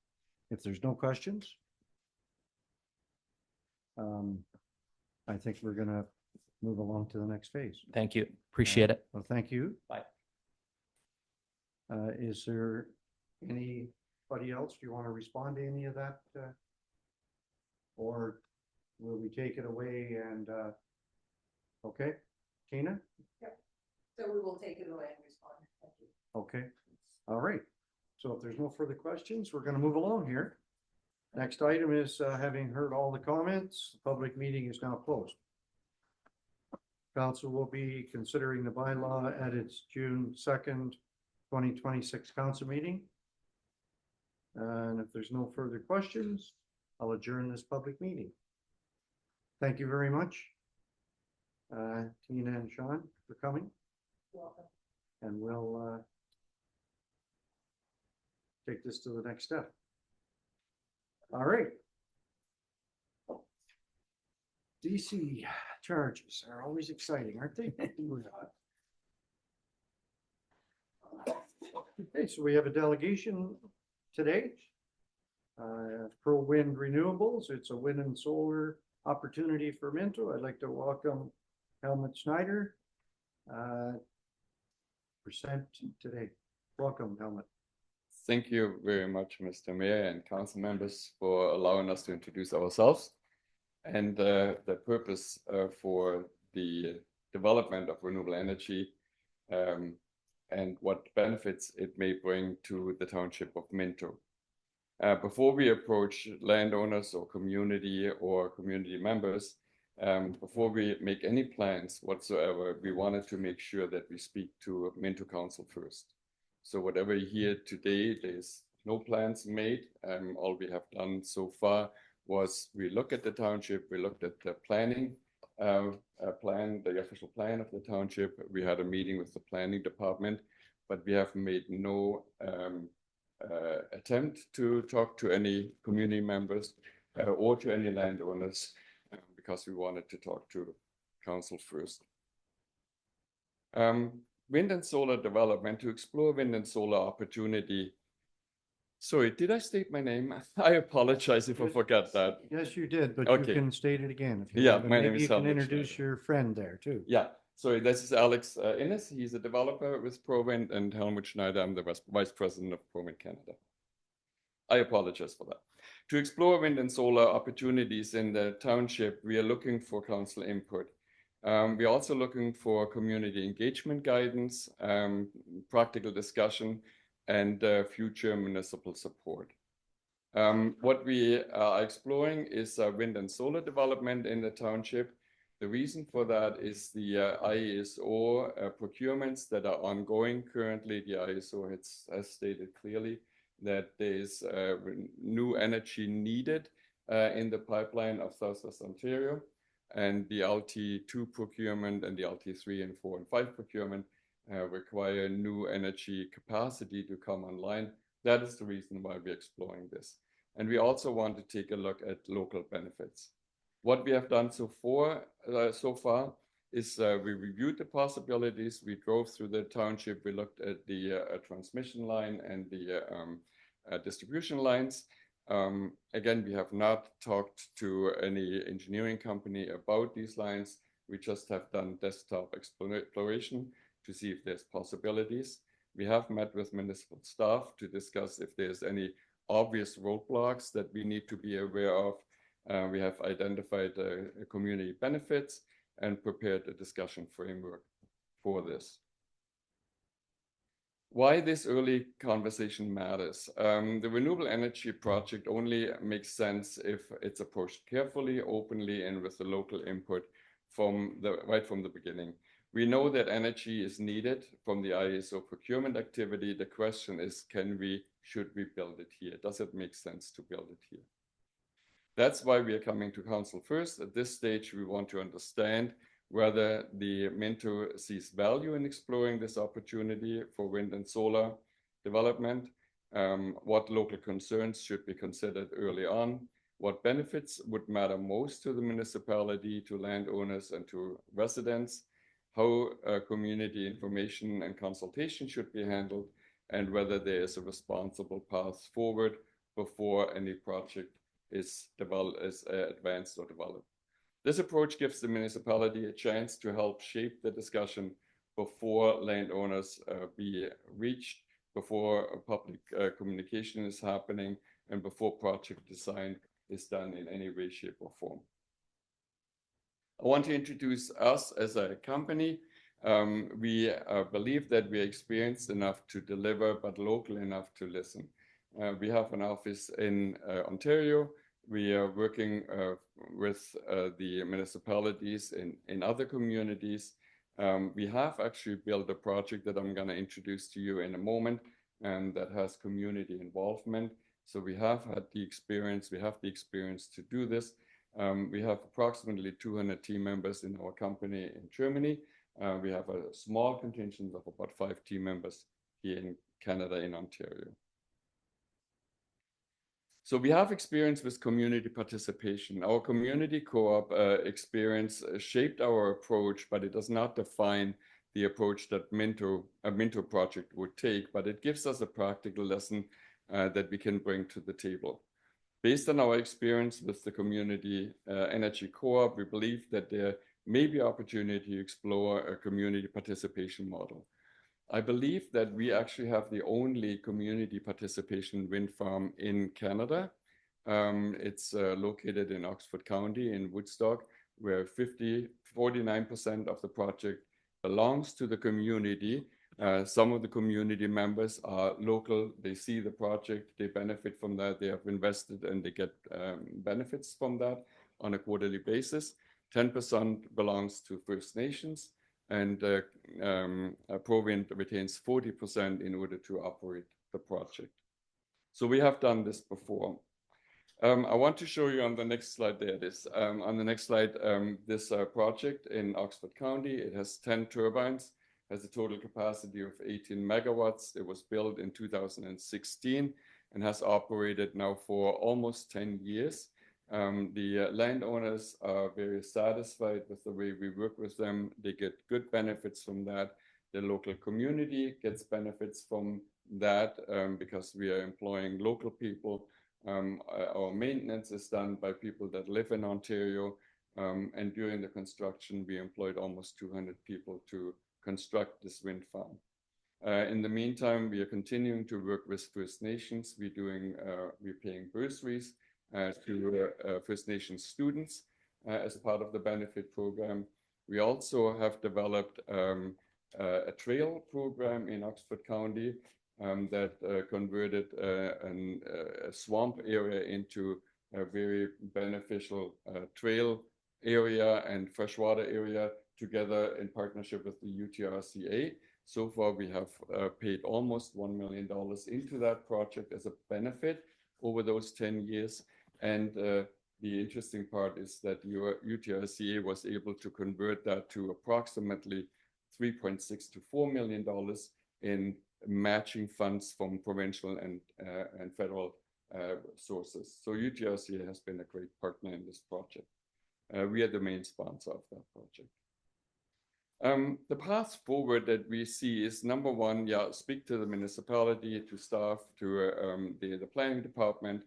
if there's no questions, I think we're gonna move along to the next phase. Thank you. Appreciate it. Well, thank you. Bye. Is there anybody else? Do you want to respond to any of that? Or will we take it away and, okay, Tina? So we will take it away and respond. Thank you. Okay, all right. So if there's no further questions, we're gonna move along here. Next item is, having heard all the comments, the public meeting is now closed. Council will be considering the bylaw at its June 2nd, 2026 council meeting. And if there's no further questions, I'll adjourn this public meeting. Thank you very much, Tina and Sean, for coming. Welcome. And we'll take this to the next step. All right. DC charges are always exciting, aren't they? Okay, so we have a delegation today. Pro Wind Renewables, it's a wind and solar opportunity for Minto. I'd like to welcome Helmut Schneider. Present today. Welcome, Helmut. Thank you very much, Mr. Mayor and council members, for allowing us to introduce ourselves and the purpose for the development of renewable energy and what benefits it may bring to the township of Minto. Before we approach landowners or community members, before we make any plans whatsoever, we wanted to make sure that we speak to Minto Council first. So whatever you hear today, there's no plans made. All we have done so far was we look at the township, we looked at the planning plan, the official plan of the township. We had a meeting with the planning department, but we have made no attempt to talk to any community members or to any landowners because we wanted to talk to council first. Wind and solar development, to explore wind and solar opportunity. Sorry, did I state my name? I apologize if I forgot that. Yes, you did, but Okay. you can state it again. If you Yeah, want, and my name maybe is you can Helmut introduce Schneider. your friend there too. Yeah, sorry, this is Alex Innes. He's a developer with ProWind, and Helmut Schneider, I'm the vice president of ProWind Canada. I apologize for that. To explore wind and solar opportunities in the township, we are looking for council input. We're also looking for community engagement guidance, practical discussion, and future municipal support. What we are exploring is wind and solar development in the township. The reason for that is the ISO procurements that are ongoing currently. The ISO has stated clearly that there is new energy needed in the pipeline of Southwest Ontario. And the LT2 procurement and the LT3 and 4 and 5 procurement require new energy capacity to come online. That is the reason why we're exploring this. And we also want to take a look at local benefits. What we have done so far is we reviewed the possibilities. We drove through the township. We looked at the transmission line and the distribution lines. Again, we have not talked to any engineering company about these lines. We just have done desktop exploration to see if there's possibilities. We have met with municipal staff to discuss if there's any obvious roadblocks that we need to be aware of. We have identified community benefits and prepared a discussion framework for this. Why this early conversation matters. The renewable energy project only makes sense if it's approached carefully, openly, and with the local input right from the beginning. We know that energy is needed from the ISO procurement activity. The question is, should we build it here? Does it make sense to build it here? That's why we are coming to council first. At this stage, we want to understand whether the Minto sees value in exploring this opportunity for wind and solar development, what local concerns should be considered early on, what benefits would matter most to the municipality, to landowners, and to residents, how community information and consultation should be handled, and whether there is a responsible path forward before any project is advanced or developed. This approach gives the municipality a chance to help shape the discussion before landowners be reached, before public communication is happening, and before project design is done in any way, shape, or form. I want to introduce us as a company. We believe that we are experienced enough to deliver, but local enough to listen. We have an office in Ontario. We are working with the municipalities in other communities. We have actually built a project that I'm going to introduce to you in a moment, and that has community involvement. So we have had the experience, we have the experience to do this. We have approximately 200 team members in our company in Germany. We have a small contingent of about 5 team members here in Canada, in Ontario. So we have experience with community participation. Our community co-op experience shaped our approach, but it does not define the approach that a Minto project would take, but it gives us a practical lesson that we can bring to the table. Based on our experience with the community energy co-op, we believe that there may be opportunity to explore a community participation model. I believe that we actually have the only community participation wind farm in Canada. It's located in Oxford County in Woodstock, where 49% of the project belongs to the community. Some of the community members are local. They see the project, they benefit from that, they have invested, and they get benefits from that on a quarterly basis. 10% belongs to First Nations, and Prowind retains 40% in order to operate the project. So we have done this before. I want to show you on the next slide, there it is. On the next slide, this project in Oxford County, it has 10 turbines, has a total capacity of 18 megawatts. It was built in 2016 and has operated now for almost 10 years. The landowners are very satisfied with the way we work with them. They get good benefits from that. The local community gets benefits from that because we are employing local people. Our maintenance is done by people that live in Ontario. And during the construction, we employed almost 200 people to construct this wind farm. In the meantime, we are continuing to work with First Nations. We're paying bursaries to First Nations students as part of the benefit program. We also have developed a trail program in Oxford County that converted a swamp area into a very beneficial trail area and freshwater area together in partnership with the UTRCA. So far, we have paid almost $1 million into that project as a benefit over those 10 years. And the interesting part is that UTRCA was able to convert that to approximately $3.6 to $4 million in matching funds from provincial and federal sources. So UTRCA has been a great partner in this project. We are the main sponsor of that project. The path forward that we see is, number one, speak to the municipality, to staff, to the planning department.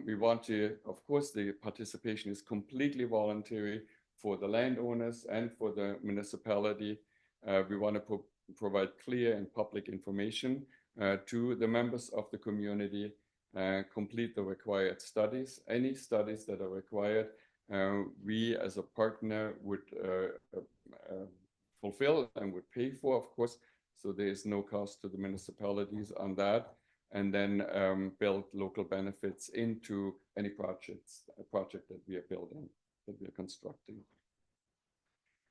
We want to, of course, the participation is completely voluntary for the landowners and for the municipality. We want to provide clear and public information to the members of the community, complete the required studies. Any studies that are required, we as a partner would fulfill and would pay for, of course, so there is no cost to the municipalities on that, and then build local benefits into any project that we are building, that we are constructing.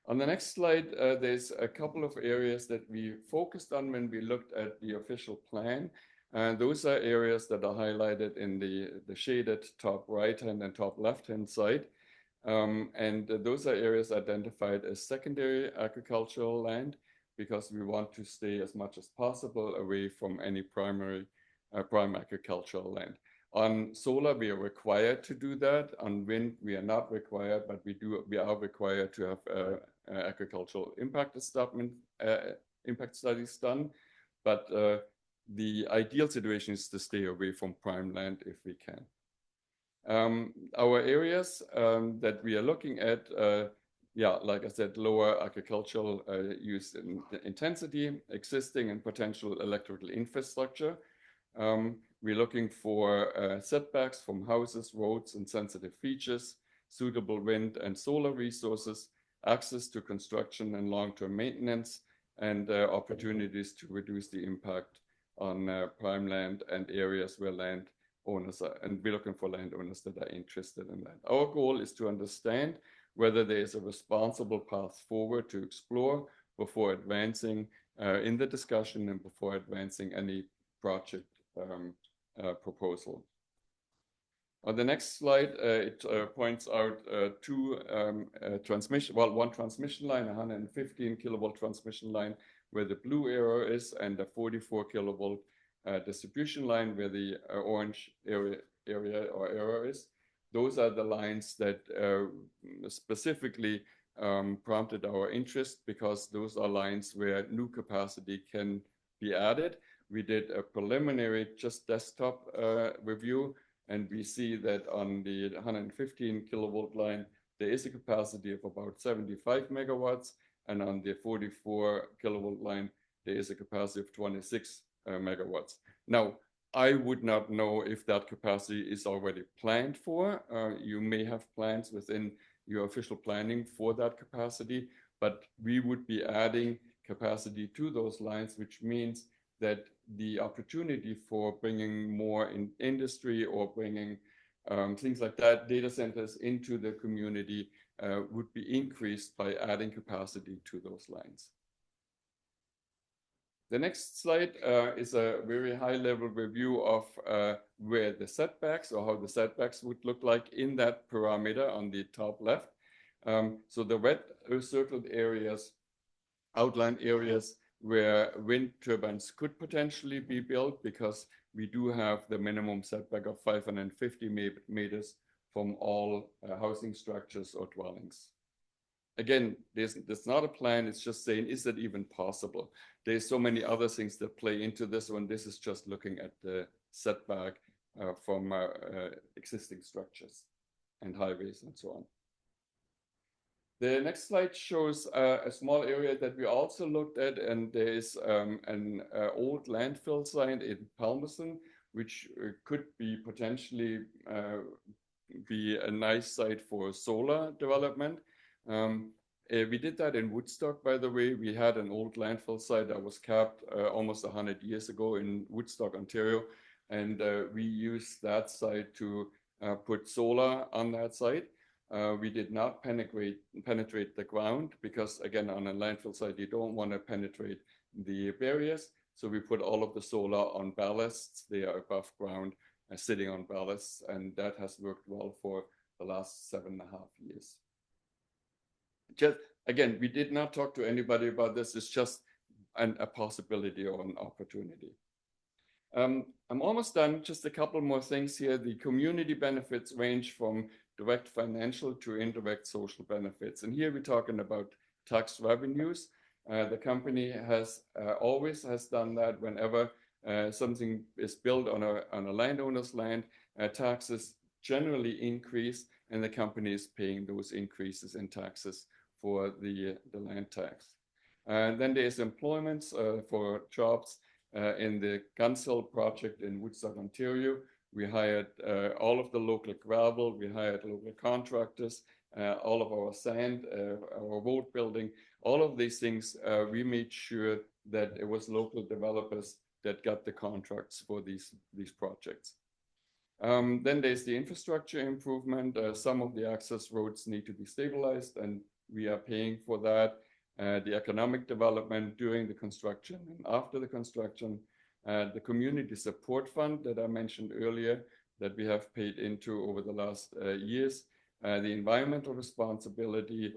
On the next slide, there's a couple of areas that we focused on when we looked at the official plan. Those are areas that are highlighted in the shaded top right-hand and top left-hand side. And those are areas identified as secondary agricultural land because we want to stay as much as possible away from any prime agricultural land. On solar, we are required to do that. On wind, we are not required, but we are required to have agricultural impact studies done. But the ideal situation is to stay away from prime land if we can. Our areas that we are looking at, yeah, like I said, lower agricultural use intensity, existing and potential electrical infrastructure. We're looking for setbacks from houses, roads, and sensitive features, suitable wind and solar resources, access to construction and long-term maintenance, and opportunities to reduce the impact on prime land and areas where land owners are, and we're looking for landowners that are interested in that. Our goal is to understand whether there is a responsible path forward to explore before advancing in the discussion and before advancing any project proposal. On the next slide, it points out one transmission line, 115 kilovolt transmission line, where the blue arrow is, and a 44 kilovolt distribution line where the orange area or arrow is. Those are the lines that specifically prompted our interest, because those are lines where new capacity can be added. We did a preliminary just desktop review, and we see that on the 115 kilovolt line, there is a capacity of about 75 megawatts, and on the 44 kilovolt line, there is a capacity of 26 megawatts. Now, I would not know if that capacity is already planned for. You may have plans within your official planning for that capacity, but we would be adding capacity to those lines, which means that the opportunity for bringing more in industry or bringing things like that, data centers into the community would be increased by adding capacity to those lines. The next slide is a very high-level review of where the setbacks, or how the setbacks would look like in that parameter on the top left. So the red circled areas, outlined areas where wind turbines could potentially be built, because we do have the minimum setback of 550 meters from all housing structures or dwellings. Again, there's not a plan, it's just saying, is that even possible? There's so many other things that play into this one. This is just looking at the setback from existing structures and highways and so on. The next slide shows a small area that we also looked at, and there is an old landfill site in Palmerston, which could be potentially be a nice site for solar development. We did that in Woodstock, by the way. We had an old landfill site that was capped almost 100 years ago in Woodstock, Ontario, and we used that site to put solar on that site. We did not penetrate the ground, because again, on a landfill site, you don't want to penetrate the barriers. So we put all of the solar on ballasts. They are above ground and sitting on ballasts, and that has worked well for the last 7.5 years. Just again, we did not talk to anybody about this. It's just a possibility or an opportunity. I'm almost done. Just a couple more things here. The community benefits range from direct financial to indirect social benefits. And here we're talking about tax revenues. The company has always done that whenever something is built on a landowner's land, taxes generally increase, and the company is paying those increases in taxes for the land tax. And then there's employments for jobs in the Gunshill project in Woodstock, Ontario. We hired all of the local gravel, we hired local contractors, all of our sand, our road building, all of these things, we made sure that it was local developers that got the contracts for these projects. Then there's the infrastructure improvement. Some of the access roads need to be stabilized, and we are paying for that. The economic development during the construction and after the construction, the community support fund that I mentioned earlier that we have paid into over the last years, the environmental responsibility.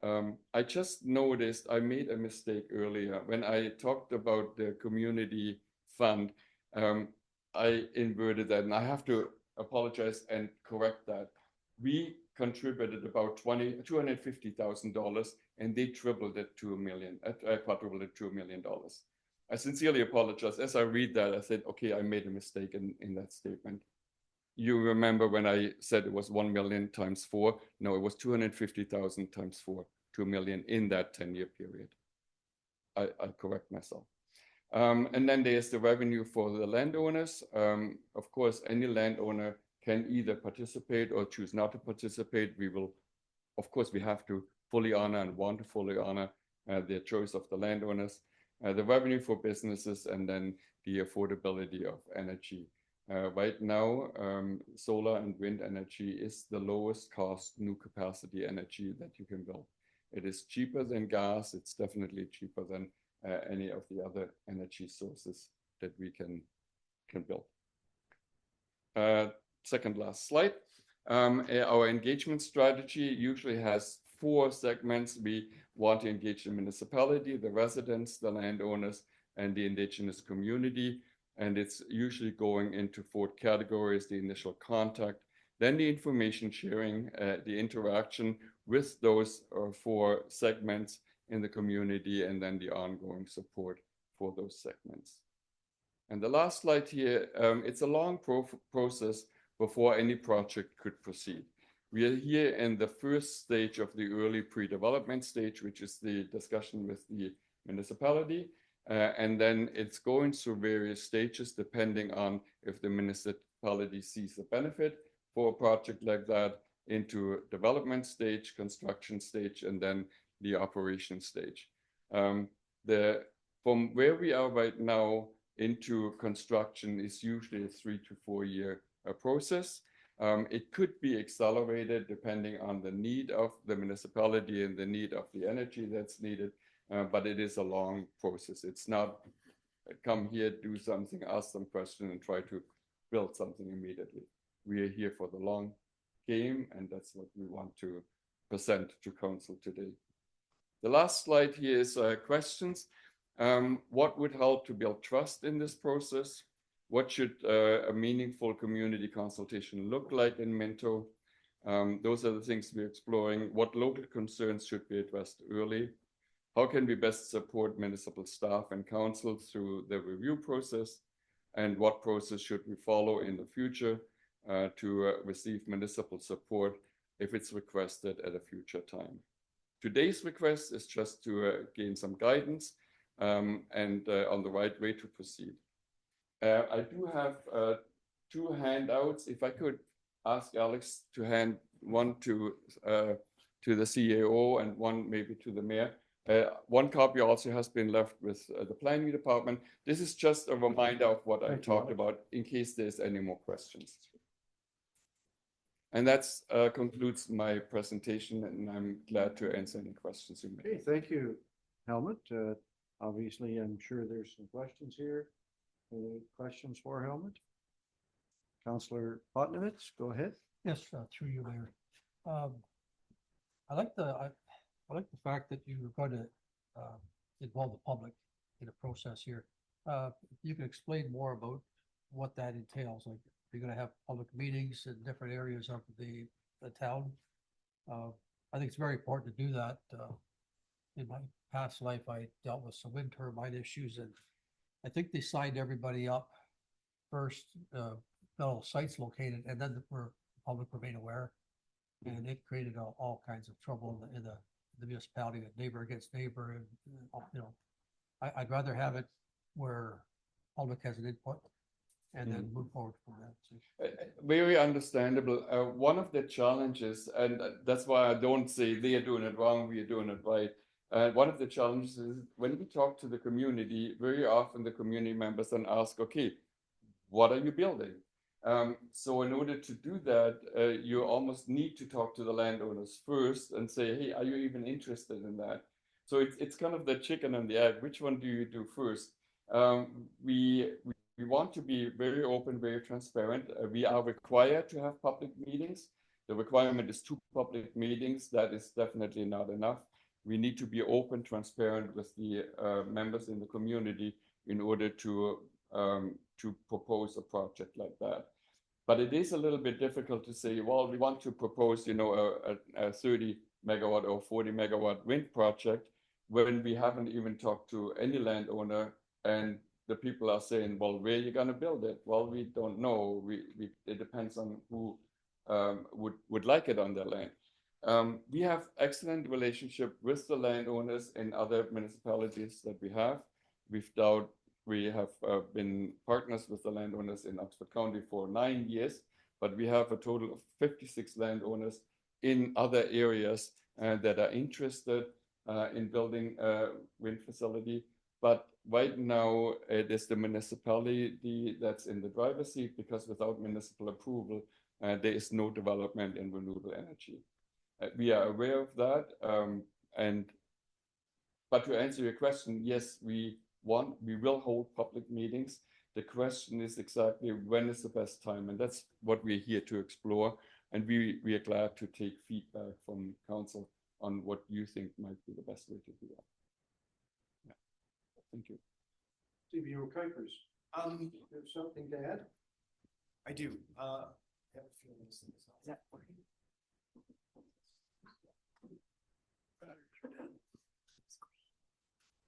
I just noticed I made a mistake earlier. When I talked about the community fund, I inverted that, and I have to apologize and correct that. We contributed about $250,000, and they tripled it to $1 million, quadrupled it to $1 million. I sincerely apologize. As I read that, I said, okay, I made a mistake in that statement. You remember when I said it was 1 million times 4? No, it was 250,000 times 4, 2 million in that 10-year period. I correct myself. And then there's the revenue for the landowners. Of course, any landowner can either participate or choose not to participate. We will, of course, we have to fully honor and want to fully honor the choice of the landowners, the revenue for businesses, and then the affordability of energy. Right now, solar and wind energy is the lowest cost new capacity energy that you can build. It is cheaper than gas. It's definitely cheaper than any of the other energy sources that we can build. Second last slide. Our engagement strategy usually has 4 segments. We want to engage the municipality, the residents, the landowners, and the indigenous community. And it's usually going into 4 categories: the initial contact, then the information sharing, the interaction with those 4 segments in the community, and then the ongoing support for those segments. And the last slide here, it's a long process before any project could proceed. We are here in the first stage of the early pre-development stage, which is the discussion with the municipality. And then it's going through various stages depending on if the municipality sees a benefit for a project like that, into development stage, construction stage, and then the operation stage. From where we are right now into construction is usually a 3 to 4 year process. It could be accelerated depending on the need of the municipality and the need of the energy that's needed, but it is a long process. It's not come here, do something, ask some question, and try to build something immediately. We are here for the long game, and that's what we want to present to council today. The last slide here is questions. What would help to build trust in this process? What should a meaningful community consultation look like in Minto? Those are the things we're exploring. What local concerns should be addressed early? How can we best support municipal staff and council through the review process? And what process should we follow in the future to receive municipal support if it's requested at a future time? Today's request is just to gain some guidance and on the right way to proceed. I do have 2 handouts. If I could ask Alex to hand one to the CAO and one maybe to the mayor. One copy also has been left with the planning department. This is just a reminder of what I talked about in case there's any more questions. And that concludes my presentation, and I'm glad to answer any questions you may have. Okay, thank you, Helmut. Obviously, I'm sure there's some questions here. Any questions for Helmut? Councillor Botnovich, go ahead. Yes, through you, Mayor. I like the fact that you were going to involve the public in the process here. You can explain more about what that entails. Like, you're going to have public meetings in different areas of the town. I think it's very important to do that. In my past life, I dealt with some wind turbine issues, and I think they signed everybody up first, no sites located, and then the public remain aware. And it created all kinds of trouble in the municipality, neighbor against neighbor. And, you know, I'd rather have it where public has an input and then move forward from that. Very understandable. One of the challenges, and that's why I don't say they are doing it wrong, we are doing it right. One of the challenges is when we talk to the community, very often the community members then ask, okay, what are you building? So in order to do that, you almost need to talk to the landowners first and say, hey, are you even interested in that? So it's kind of the chicken and the egg. Which one do you do first? We want to be very open, very transparent. We are required to have public meetings. The requirement is 2 public meetings. That is definitely not enough. We need to be open, transparent with the members in the community in order to propose a project like that. But it is a little bit difficult to say, well, we want to propose, you know, a 30 megawatt or 40 megawatt wind project when we haven't even talked to any landowner and the people are saying, well, where are you going to build it? Well, we don't know. It depends on who would like it on their land. We have excellent relationship with the landowners in other municipalities that we have. We have been partners with the landowners in Oxford County for 9 years, but we have a total of 56 landowners in other areas that are interested in building a wind facility. But right now, it is the municipality that's in the driver's seat, because without municipal approval, there is no development in renewable energy. We are aware of that. But to answer your question, yes, we will hold public meetings. The question is exactly when is the best time, and that's what we're here to explore. And we are glad to take feedback from council on what you think might be the best way to do that. Yeah. Thank you. CBO Kuipers, you have something to add? I do. I have a few minutes.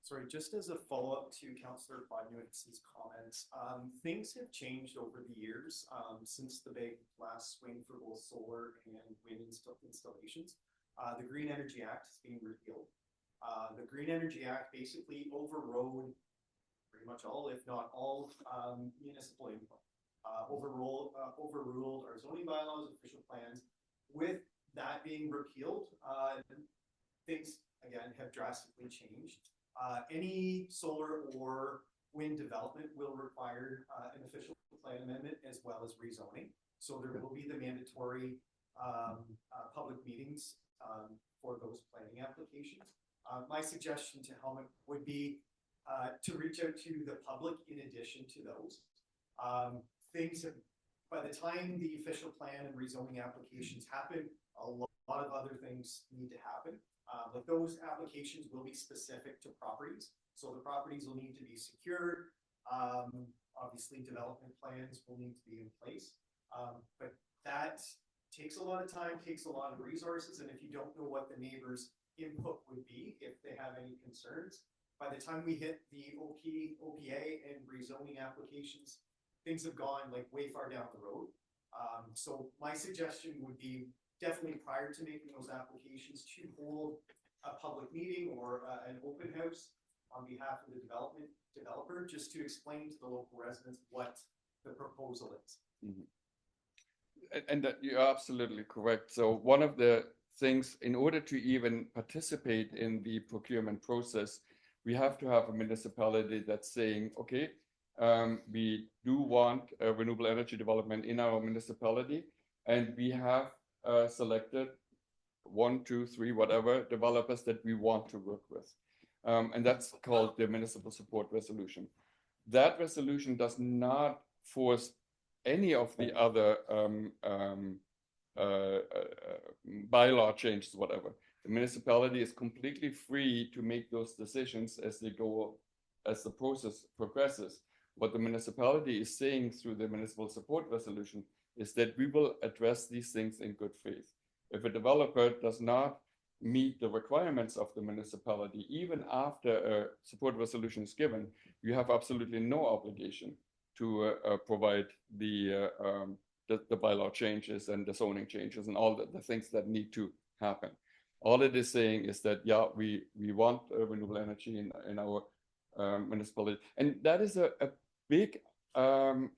Sorry, just as a follow-up to Councillor Bodnuitz's comments, things have changed over the years since the big last swing for both solar and wind installations. The Green Energy Act is being repealed. The Green Energy Act basically overrode pretty much all, if not all, municipal input. Overruled our zoning bylaws, official plans. With that being repealed, things again have drastically changed. Any solar or wind development will require an official plan amendment as well as rezoning. So there will be the mandatory public meetings for those planning applications. My suggestion to Helmut would be to reach out to the public in addition to those. Things have, by the time the official plan and rezoning applications happen, a lot of other things need to happen. But those applications will be specific to properties. So the properties will need to be secured. Obviously, development plans will need to be in place. But that takes a lot of time, takes a lot of resources. And if you don't know what the neighbors' input would be, if they have any concerns, by the time we hit the OPA and rezoning applications, things have gone like way far down the road. So my suggestion would be definitely prior to making those applications to hold a public meeting or an open house on behalf of the developer, just to explain to the local residents what the proposal is. Mm-hmm. And that you're absolutely correct. So one of the things, in order to even participate in the procurement process, we have to have a municipality that's saying, okay, we do want a renewable energy development in our municipality, and we have selected 1, 2, 3, whatever developers that we want to work with. And that's called the municipal support resolution. That resolution does not force any of the other bylaw changes, whatever. The municipality is completely free to make those decisions as they go, as the process progresses. What the municipality is saying through the municipal support resolution is that we will address these things in good faith. If a developer does not meet the requirements of the municipality, even after a support resolution is given, you have absolutely no obligation to provide the bylaw changes and the zoning changes and all the things that need to happen. All it is saying is that, yeah, we want renewable energy in our municipality. And that is a big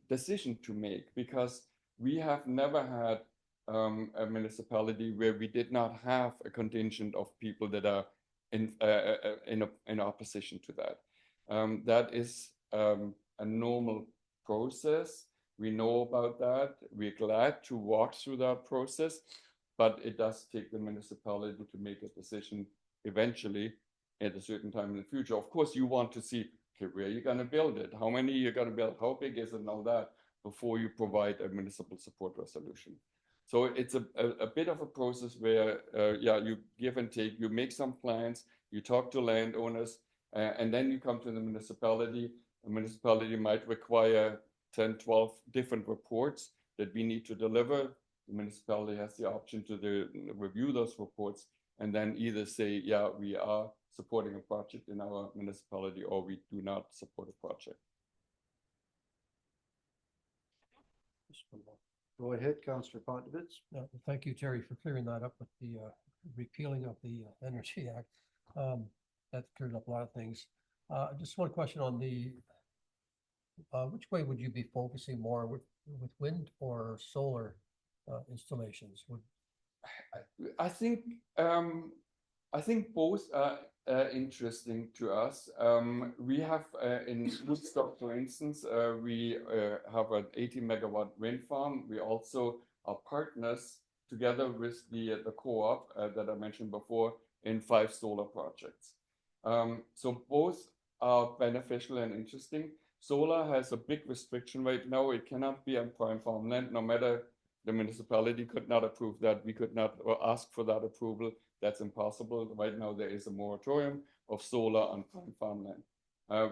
decision to make, because we have never had a municipality where we did not have a contingent of people that are in opposition to that. That is a normal process. We know about that. We're glad to walk through that process, but it does take the municipality to make a decision eventually at a certain time in the future. Of course, you want to see, okay, where are you going to build it? How many you're going to build? How big is it and all that before you provide a municipal support resolution. So it's a bit of a process where, yeah, you give and take, you make some plans, you talk to landowners, and then you come to the municipality. The municipality might require 10, 12 different reports that we need to deliver. The municipality has the option to review those reports and then either say, yeah, we are supporting a project in our municipality, or we do not support a project. Go ahead, Councillor Potovitz. Thank you, Terry, for clearing that up with the repealing of the Energy Act. That cleared up a lot of things. Just one question on the, which way would you be focusing more with wind or solar installations? I think both are interesting to us. We have in Woodstock, for instance, we have an 80 megawatt wind farm. We also are partners together with the co-op that I mentioned before in 5 solar projects. So both are beneficial and interesting. Solar has a big restriction right now. It cannot be on prime farmland, no matter the municipality could not approve that. We could not ask for that approval. That's impossible. Right now, there is a moratorium of solar on prime farmland.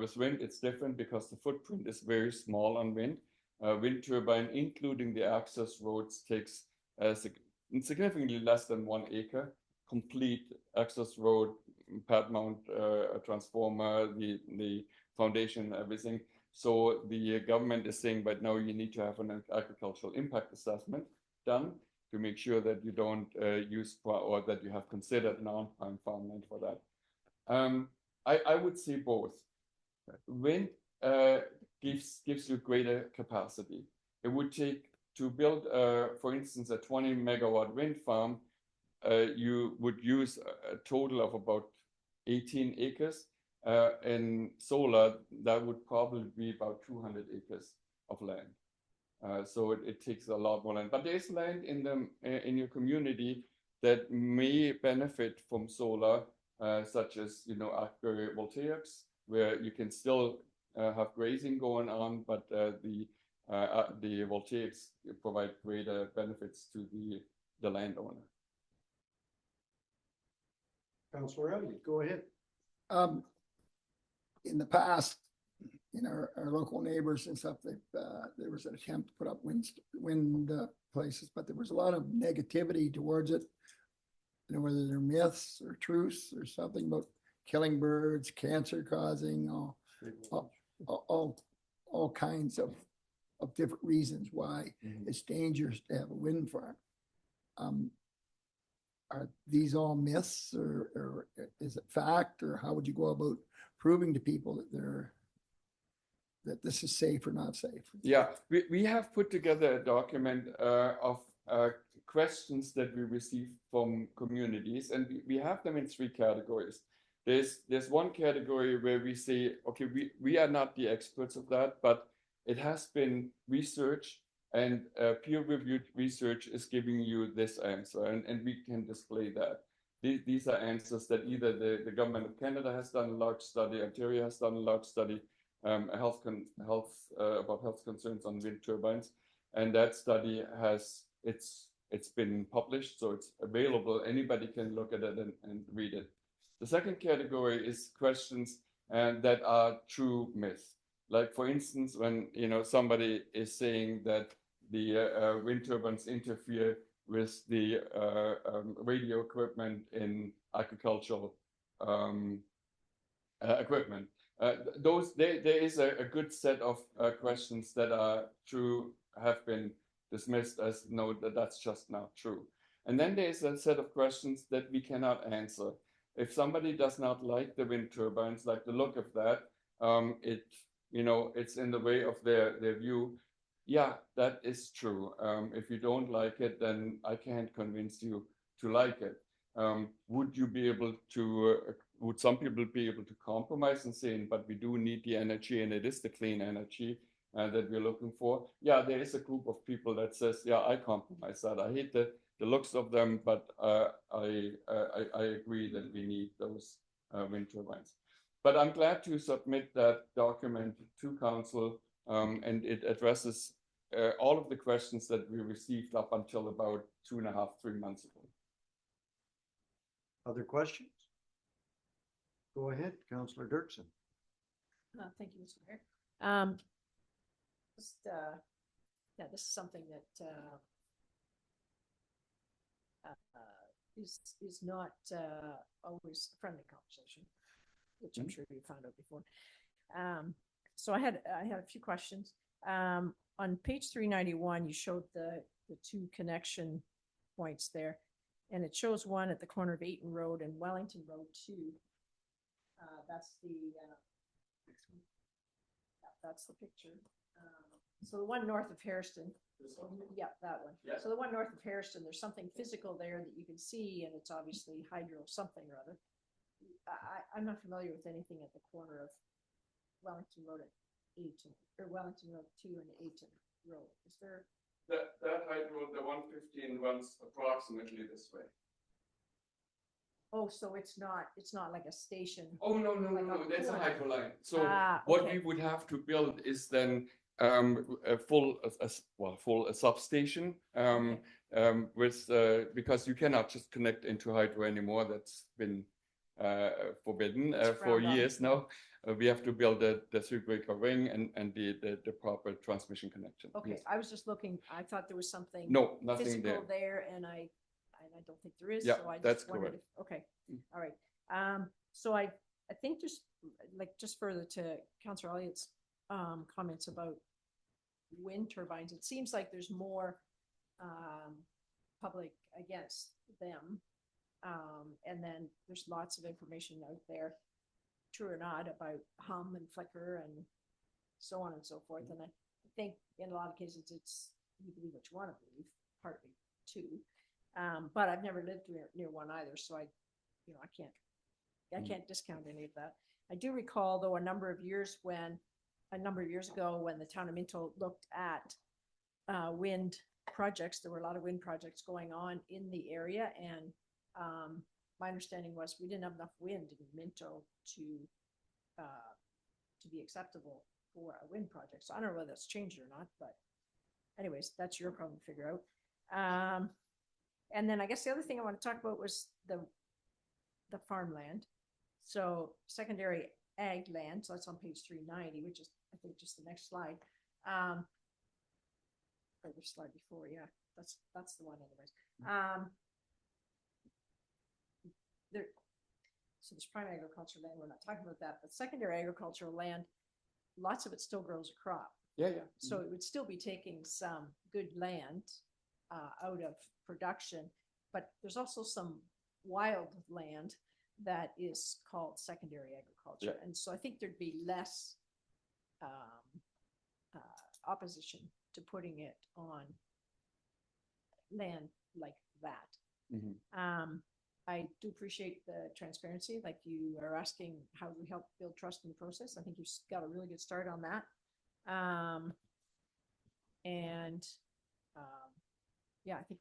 With wind, it's different because the footprint is very small on wind. Wind turbine, including the access roads, takes significantly less than 1 acre. Complete access road, pad mount, transformer, the foundation, everything. So the government is saying right now you need to have an agricultural impact assessment done to make sure that you don't use or that you have considered non-prime farmland for that. I would say both. Wind gives you greater capacity. It would take to build, for instance, a 20 megawatt wind farm. You would use a total of about 18 acres. In solar, that would probably be about 200 acres of land. So it takes a lot more land. But there's land in your community that may benefit from solar, such as agrivoltaics, where you can still have grazing going on, but the voltaics provide greater benefits to the landowner. Councillor Elliott, go ahead. In the past, in our local neighbors and stuff, there was an attempt to put up wind places, but there was a lot of negativity towards it. Whether they're myths or truths or something about killing birds, cancer causing, all kinds of different reasons why it's dangerous to have a wind farm. Are these all myths, or is it fact, or how would you go about proving to people that this is safe or not safe? Yeah, we have put together a document of questions that we receive from communities, and we have them in 3 categories. There's one category where we say, okay, we are not the experts of that, but it has been researched, and peer-reviewed research is giving you this answer, and we can display that. These are answers that either the government of Canada has done a large study, Ontario has done a large study, about health concerns on wind turbines, and that study it's been published, so it's available. Anybody can look at it and read it. The second category is questions that are true myths. Like, for instance, when somebody is saying that the wind turbines interfere with the radio equipment in agricultural equipment. There is a good set of questions that are true, have been dismissed as no, that's just not true. And then there is a set of questions that we cannot answer. If somebody does not like the wind turbines, like the look of that, it's in the way of their view. Yeah, that is true. If you don't like it, then I can't convince you to like it. Would some people be able to compromise and say, but we do need the energy, and it is the clean energy that we're looking for? Yeah, there is a group of people that says, yeah, I compromise that. I hate the looks of them, but I agree that we need those wind turbines. But I'm glad to submit that document to council, and it addresses all of the questions that we received up until about 2.5, 3 months ago. Other questions? Go ahead, Councillor Dirksen. Thank you, Mr. Mayor. This is something that is not always a friendly conversation, which I'm sure you found out before. So I had a few questions. On page 391, you showed the two connection points there, and it shows one at the corner of Ayton Road and Wellington Road 2. That's the that's the picture. So the one north of Hairston. Yeah, that one. Yeah. So the one north of Hairston, there's something physical there that you can see, and it's obviously hydro something or other. I'm not familiar with anything at the corner of Wellington Road and Ayton, or Wellington Road 2 and Ayton Road. Is there? That height road, the 115 runs approximately this way. Oh, so it's not like a station. Oh, no, Like on the that's a corner. hydro line. So what Okay. we would have to build is then a full substation with because you cannot just connect into hydro anymore. That's been forbidden It's for frowned on. years now. We have to build the three-breaker ring and the proper transmission connection. Okay, Yes. I was just looking, I thought there was something No, nothing physical there. there, and I don't think there is, Yeah, so I that's just wondered correct. if, okay, all right. So I think just, like, just further to Councillor Elliott's comments about wind turbines, it seems like there's more public against them. And then there's lots of information out there, true or not, about hum and flicker and so on and so forth. And I think in a lot of cases, it's, you believe what you want to believe, partly too. But I've never lived near one either, so I can't discount any of that. I do recall, though, a number of years ago, when the town of Minto looked at wind projects, there were a lot of wind projects going on in the area, and my understanding was we didn't have enough wind in Minto to be acceptable for a wind project. So I don't know whether that's changed or not, but anyways, that's your problem to figure out. And then I guess the other thing I want to talk about was the farmland. So secondary ag land, so that's on page 390, which is, I think, just the next slide. Or the slide before, yeah, that's the one anyways. So there's prime agricultural land, we're not talking about that, but secondary agricultural land, lots of it still grows a crop. Yeah. So it would still be taking some good land out of production, but there's also some wild land that is called secondary agriculture. Yeah. And so I think there'd be less opposition to putting it on land like that. Mm-hmm. I do appreciate the transparency, like you are asking how we help build trust in the process. I think you've got a really good start on that. Yeah, I think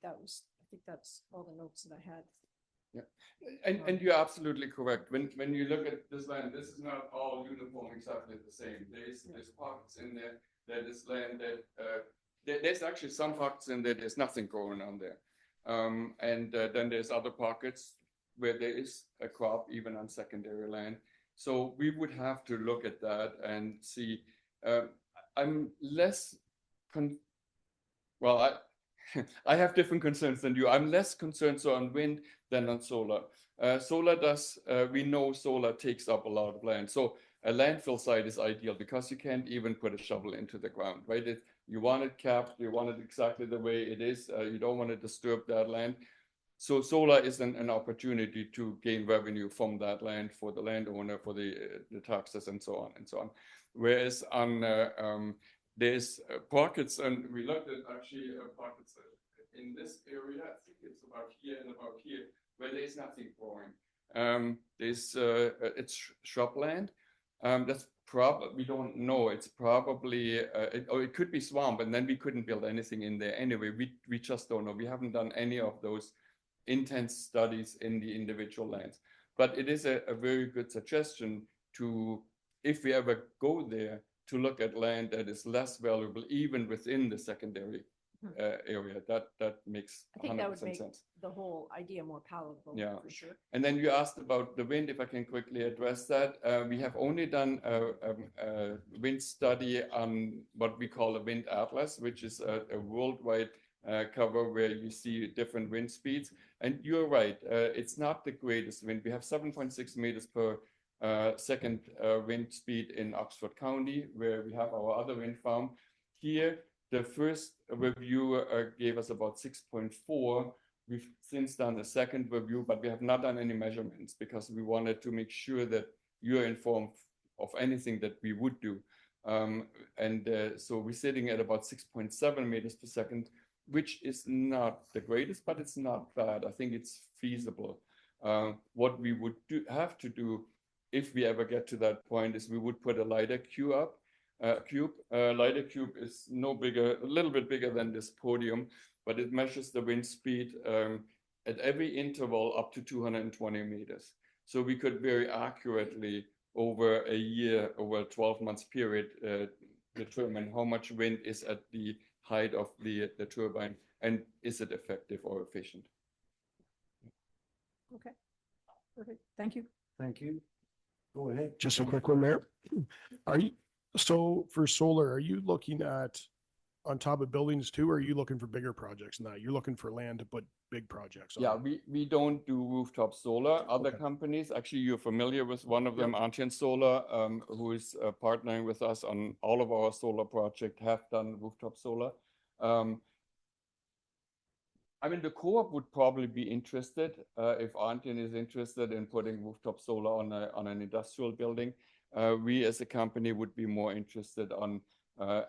that's all the notes that I had. Yeah, and you're absolutely correct. When you look at this land, this is not all uniform exactly the same. There's pockets in there that is land that there's actually some pockets in there. There's nothing growing on there, and then there's other pockets where there is a crop even on secondary land. So we would have to look at that and see. I'm less I have different concerns than you. I'm less concerned on wind than on solar. We know solar takes up a lot of land. So a landfill site is ideal because you can't even put a shovel into the ground, right? You want it capped, you want it exactly the way it is. You don't want to disturb that land. So solar is an opportunity to gain revenue from that land for the landowner, for the taxes and so on and so on. Whereas on there's pockets, and we looked at actually pockets in this area. I think it's about here and about here, where there's nothing growing. It's shrubland. That's probably, we don't know. It's probably or it could be swamp, and then we couldn't build anything in there anyway. We just don't know. We haven't done any of those intense studies in the individual lands. But it is a very good suggestion to, if we ever go there, to look at land that is less valuable, even within the secondary area. That makes 100% sense. I think that would make the whole idea more palatable, yeah, for sure. And then you asked about the wind, if I can quickly address that. We have only done a wind study on what we call a wind atlas, which is a worldwide cover where you see different wind speeds. And you're right, it's not the greatest wind. We have 7.6 meters per second wind speed in Oxford County, where we have our other wind farm. Here, the first review gave us about 6.4. We've since done a second review, but we have not done any measurements because we wanted to make sure that you're informed of anything that we would do. So we're sitting at about 6.7 meters per second, which is not the greatest, but it's not bad. I think it's feasible. What we would have to do if we ever get to that point is we would put a LiDAR cube. LiDAR cube is no bigger, a little bit bigger than this podium, but it measures the wind speed at every interval up to 220 meters. So we could very accurately over a year, over a 12 months period, determine how much wind is at the height of the turbine and is it effective or efficient. Okay, perfect. Thank you. Thank you. Go ahead. Just a quick one, Mayor. So for solar, are you looking at on top of buildings too, or are you looking for bigger projects than that? You're looking for land to put big projects on? Yeah, we don't do rooftop solar. Other Okay. companies, actually you're familiar with one of them, Yep. Antian Solar, who is partnering with us on all of our solar projects, have done rooftop solar. I mean, the co-op would probably be interested if Antian is interested in putting rooftop solar on an industrial building. We as a company would be more interested on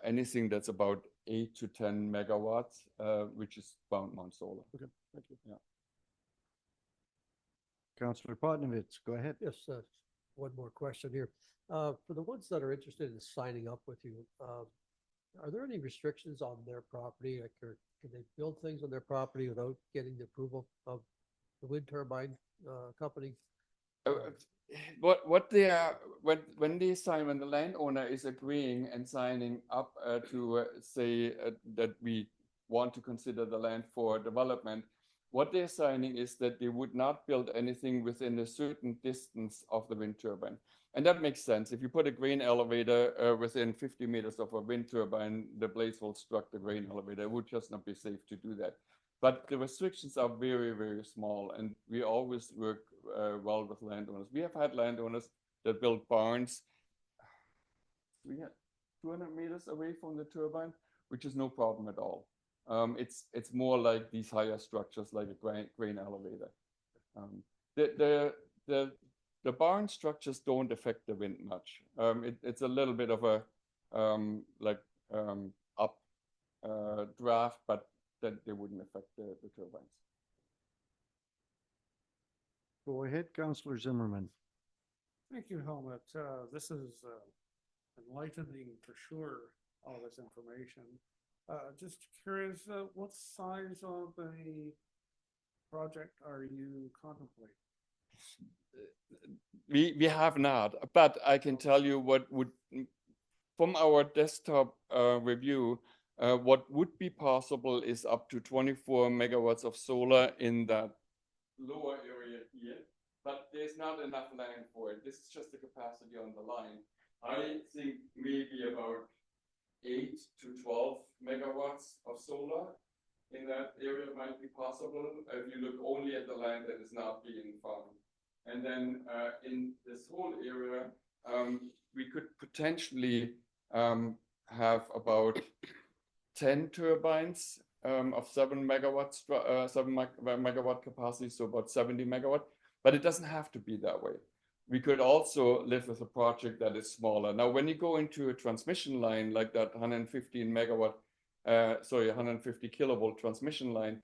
anything that's about 8 to 10 megawatts, which is ground mount solar. Okay, thank you. Yeah. Councillor Potnovitz, go ahead. Yes, one more question here. For the ones that are interested in signing up with you, are there any restrictions on their property? Like, or can they build things on their property without getting the approval of the wind turbine company? What they are when they sign, when the landowner is agreeing and signing up to say that we want to consider the land for development, what they're signing is that they would not build anything within a certain distance of the wind turbine. And that makes sense. If you put a grain elevator within 50 meters of a wind turbine, the blades will struck the grain elevator. It would just not be safe to do that. But the restrictions are very, very small, and we always work well with landowners. We have had landowners that built barns. We had 200 meters away from the turbine, which is no problem at all. It's more like these higher structures, like a grain elevator. The barn structures don't affect the wind much. It's a little bit of a up draft, but that they wouldn't affect the turbines. Go ahead, Councillor Zimmerman. Thank you, Helmut. This is enlightening for sure, all this information. Just curious, what size of a project are you contemplating? We have not, but I can tell you what would, from our desktop review, what would be possible is up to 24 megawatts of solar in that lower area here, but there's not enough land for it. This is just the capacity on the line. I think maybe about 8 to 12 megawatts of solar in that area might be possible if you look only at the land that is not being farmed. And then in this whole area, we could potentially have about 10 turbines of 7 megawatts, 7 megawatt capacity, so about 70 megawatt. But it doesn't have to be that way. We could also live with a project that is smaller. Now, when you go into a transmission line like that 150 kilovolt transmission line,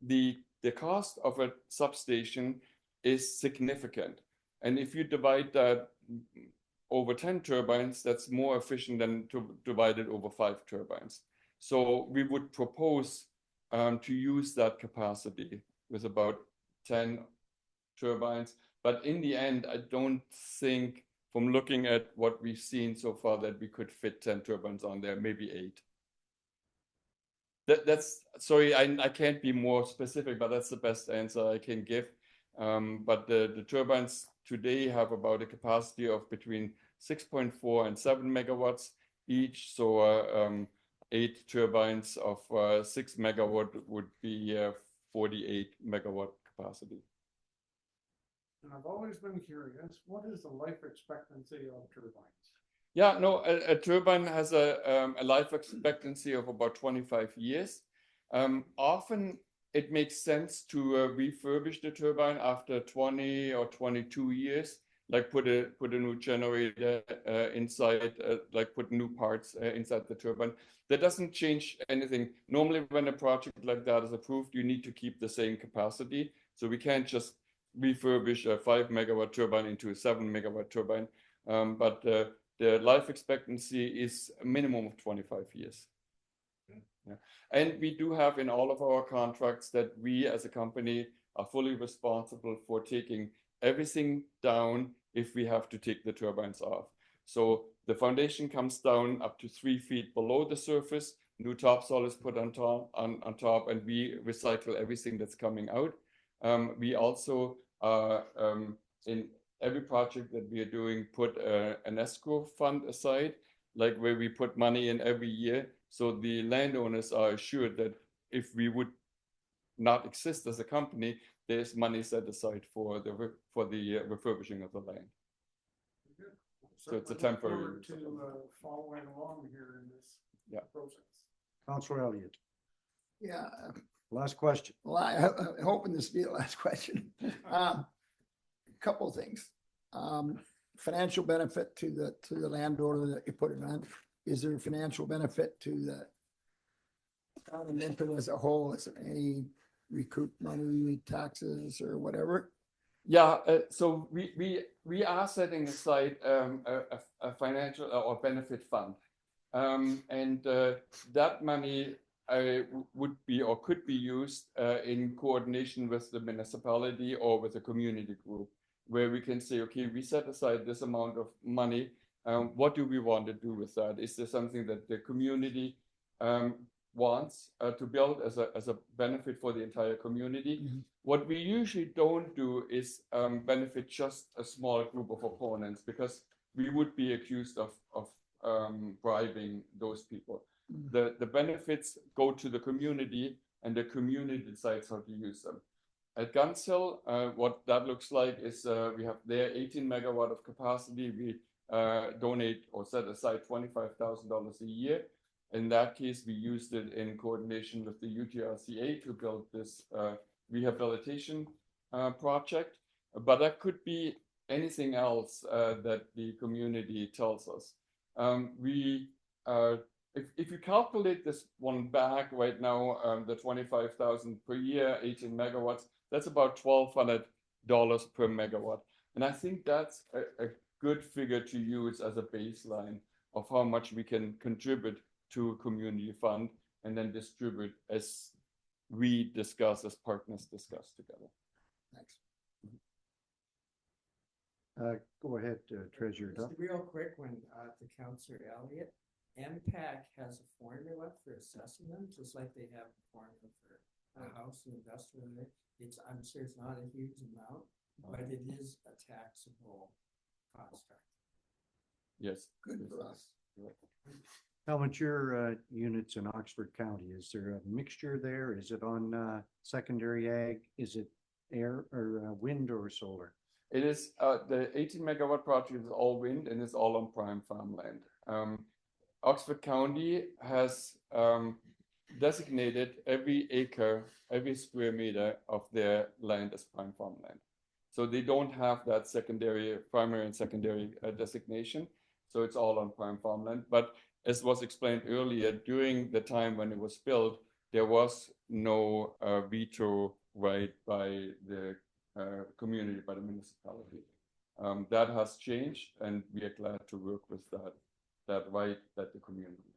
the cost of a substation is significant. And if you divide that over 10 turbines, that's more efficient than to divide it over 5 turbines. So we would propose to use that capacity with about 10 turbines. But in the end, I don't think, from looking at what we've seen so far, that we could fit 10 turbines on there, maybe 8. That's sorry, I can't be more specific, but that's the best answer I can give. But the turbines today have about a capacity of between 6.4 and 7 megawatts each. So 8 turbines of 6 megawatt would be 48 megawatt capacity. And I've always been curious, what is the life expectancy of turbines? Yeah, no, a turbine has a life expectancy of about 25 years. Often it makes sense to refurbish the turbine after 20 or 22 years, like put a new generator inside, like put new parts inside the turbine. That doesn't change anything. Normally, when a project like that is approved, you need to keep the same capacity. So we can't just refurbish a 5 megawatt turbine into a 7 megawatt turbine. But the life expectancy is a minimum of 25 years. Yeah. And we do have in all of our contracts that we as a company are fully responsible for taking everything down if we have to take the turbines off. So the foundation comes down up to 3 feet below the surface, new topsoil is put on top, and we recycle everything that's coming out. We also in every project that we are doing, put an escrow fund aside, like where we put money in every year. So the landowners are assured that if we would not exist as a company, there's money set aside for the refurbishing of the land. So it's a temporary. Look forward to following along here in this process. Councillor Elliott, Yeah, last question. well, I'm hoping this will be the last question. Couple of things. Financial benefit to the landowner that you put it on. Is there a financial benefit to the town of Minto as a whole? Is there any recoup money, taxes or whatever? Yeah, so we are setting aside a financial or benefit fund. And that money would be or could be used in coordination with the municipality or with a community group, where we can say, okay, we set aside this amount of money. What do we want to do with that? Is there something that the community wants to build as a benefit for the entire community? Mm-hmm. What we usually don't do is benefit just a small group of opponents, because we would be accused of bribing those people. Mm-hmm. The benefits go to the community, and the community decides how to use them. At Guns Hill, what that looks like is we have there 18 megawatt of capacity. We donate or set aside $25,000 a year. In that case, we used it in coordination with the UTRCA to build this rehabilitation project. But that could be anything else that the community tells us. If you calculate this one back right now, the 25,000 per year, 18 megawatts, that's about $1,200 per megawatt. And I think that's a good figure to use as a baseline of how much we can contribute to a community fund and then distribute as we discuss, as partners discuss together. Thanks. Go ahead, Treasurer Duff. Just real quick, when to Councillor Elliott, MPAC has a formula for assessing them, just like they have a formula for a house and industrial. I'm sure it's not a huge amount, but it is a taxable construct. Yes. Good for us. How much your units in Oxford County? Is there a mixture there? Is it on secondary ag? Is it air or wind or solar? It is the 18 megawatt project is all wind and it's all on prime farmland. Oxford County has designated every acre, every square meter of their land as prime farmland. So they don't have that primary and secondary designation. So it's all on prime farmland. But as was explained earlier, during the time when it was built, there was no veto right by the community, by the municipality. That has changed, and we are glad to work with that right that the community has.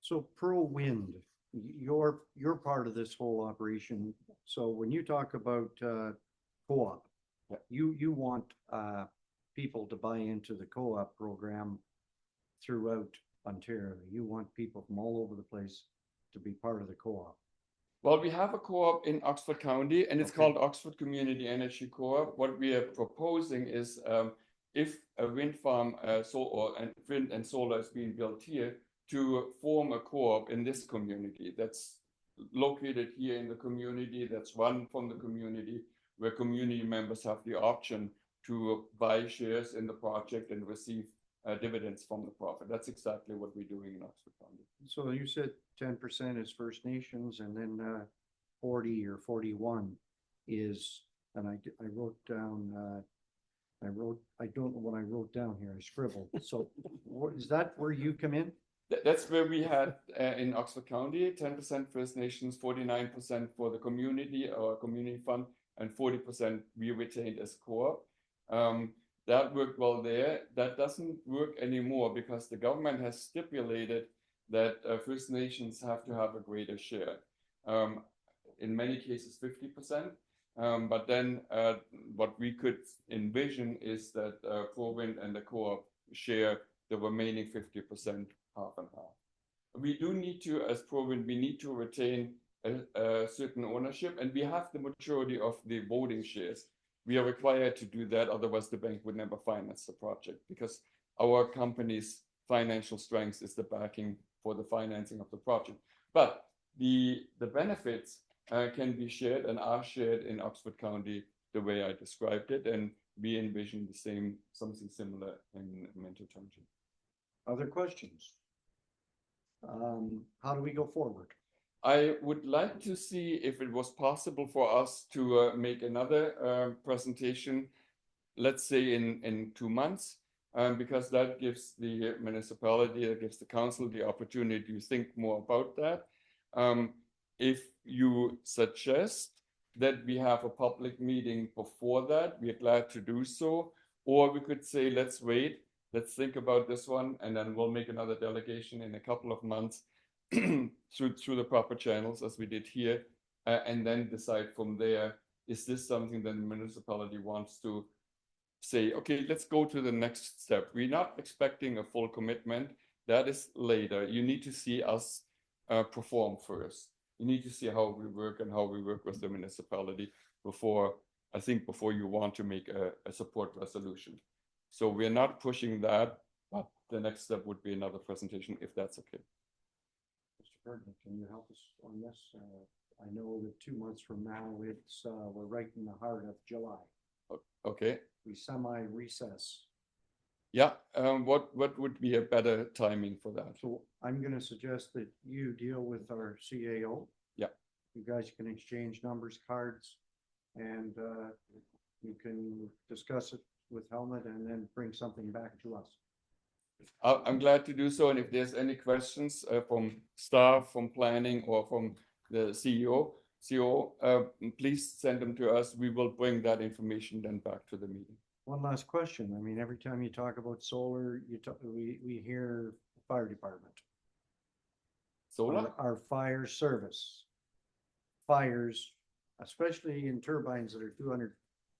So Pearl Wind, you're part of this whole operation. So when you talk about co-op, you want people to buy into the co-op program throughout Ontario. You want people from all over the place to be part of the co-op. Well, we have a co-op in Oxford County, and it's called Oxford Community Energy Co-op. What we are proposing is if a wind farm, wind and solar is being built here, to form a co-op in this community that's located here in the community, that's run from the community, where community members have the option to buy shares in the project and receive dividends from the profit. That's exactly what we're doing in Oxford County. So you said 10% is First Nations and then 40 or 41 is, and I wrote down, I don't know what I wrote down here, I scribbled. So is that where you come in? That's where we had in Oxford County, 10% First Nations, 49% for the community or community fund, and 40% we retained as co-op. That worked well there. That doesn't work anymore because the government has stipulated that First Nations have to have a greater share. In many cases, 50%. But then what we could envision is that ProWind and the co-op share the remaining 50%, half and half. We do need to, as ProWind, we need to retain a certain ownership, and we have the majority of the voting shares. We are required to do that, otherwise the bank would never finance the project, because our company's financial strength is the backing for the financing of the project. But the benefits can be shared and are shared in Oxford County the way I described it, and we envision the same, something similar in Minto Township. Other questions? How do we go forward? I would like to see if it was possible for us to make another presentation, let's say in 2 months, because that gives the municipality, that gives the council the opportunity to think more about that. If you suggest that we have a public meeting before that, we are glad to do so. Or we could say, let's wait, let's think about this one, and then we'll make another delegation in a couple of months through the proper channels as we did here, and then decide from there, is this something that the municipality wants to say, okay, let's go to the next step. We're not expecting a full commitment. That is later. You need to see us perform first. You need to see how we work and how we work with the municipality before you want to make a support resolution. So we're not pushing that, but the next step would be another presentation, if that's okay. Mr. Bergman, can you help us on this? I know that 2 months from now, we're right in the heart of July. Okay. We semi-recess. Yeah, what would be a better timing for that? So I'm going to suggest that you deal with our CAO. Yeah. You guys can exchange numbers, cards, and you can discuss it with Helmut and then bring something back to us. I'm glad to do so. And if there's any questions from staff, from planning, or from the CEO, please send them to us. We will bring that information then back to the meeting. One last question. I mean, every time you talk about solar, we hear fire department. Solar? Our fire service. Fires, especially in turbines that are 200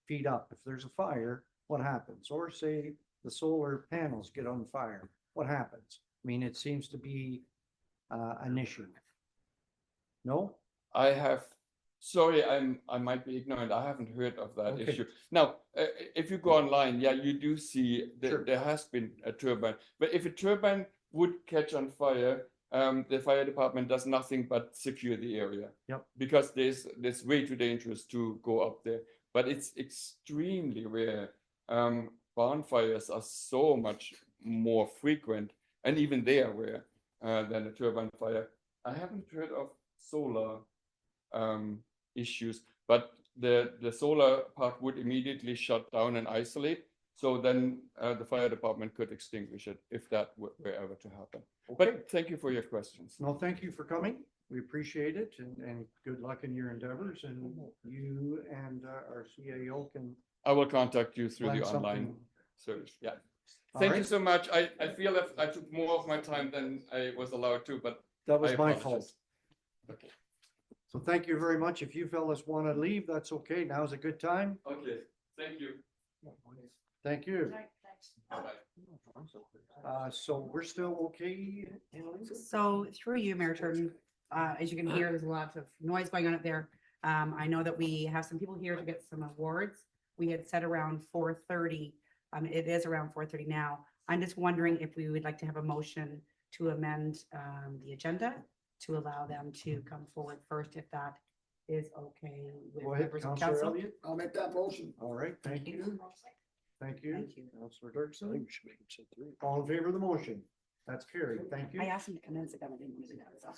feet up. If there's a fire, what happens? Or say the solar panels get on fire, what happens? I mean, it seems to be an issue. No? Sorry, I might be ignorant. I haven't heard of that Okay. issue. Now, if you go online, yeah, you do see that Sure. there has been a turbine. But if a turbine would catch on fire, the fire department does nothing but secure the area. Yep. Because there's way too dangerous to go up there. But it's extremely rare. Bonfires are so much more frequent, and even they are rare than a turbine fire. I haven't heard of solar issues, but the solar part would immediately shut down and isolate. So then the fire department could extinguish it if that were ever to happen. Okay. But thank you for your questions. No, thank you for coming. We appreciate it, and good luck in your endeavors. And you and our CAO can. I will contact you through plan the online something. service. Yeah. All Thank you right. so much. I feel that I took more of my time than I was allowed to, but That was I my apologize. fault. Okay. So thank you very much. If you fellas want to leave, that's okay. Now's a good time. Okay. Thank you. Thank you. Bye-bye. So we're still okay, Annalisa? So through you, Mayor Turton, as you can hear, there's a lot of noise going on up there. I know that we have some people here to get some awards. We had said around 4:30. It is around 4:30 now. I'm just wondering if we would like to have a motion to amend the agenda to allow them to come forward first, if that is okay with Go ahead, members of Councillor council. Elliott. I'll make that motion. All right, thank you. Thank you. Thank you. Councillor I think Dirksen. we should make it sit through. All in favor of the motion? That's carried. Thank you. I asked them to come in, so I didn't want to do that. So.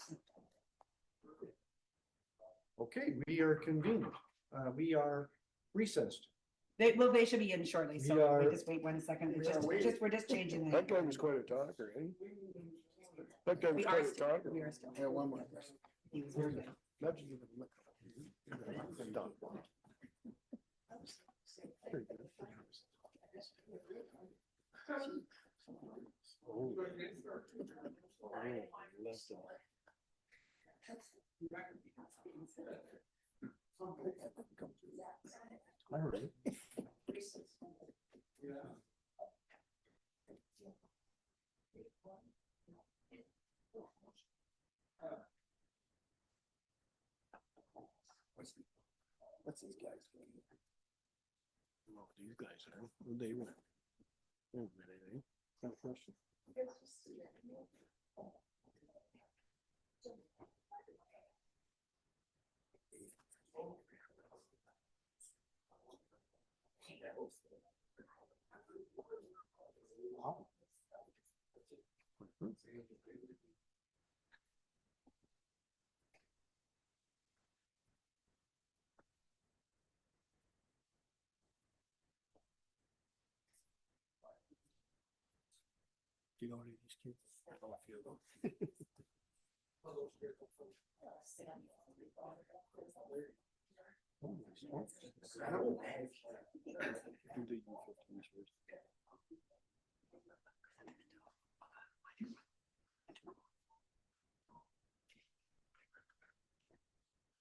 Okay, we are convened. We are recessed. They should be in shortly, so We if are- we just wait 1 second. It's we're just changing That the. guy was quite a talker, eh? That guy was We are quite a still, talker. we are still. Yeah, one more question. He was very good. Not just even look. I'm done. Oh. Left him. I heard it. What's these guys doing? Well, these guys are, they went. Wait a minute, eh? Got a question? Wow. Do you know any of these kids? I don't feel them.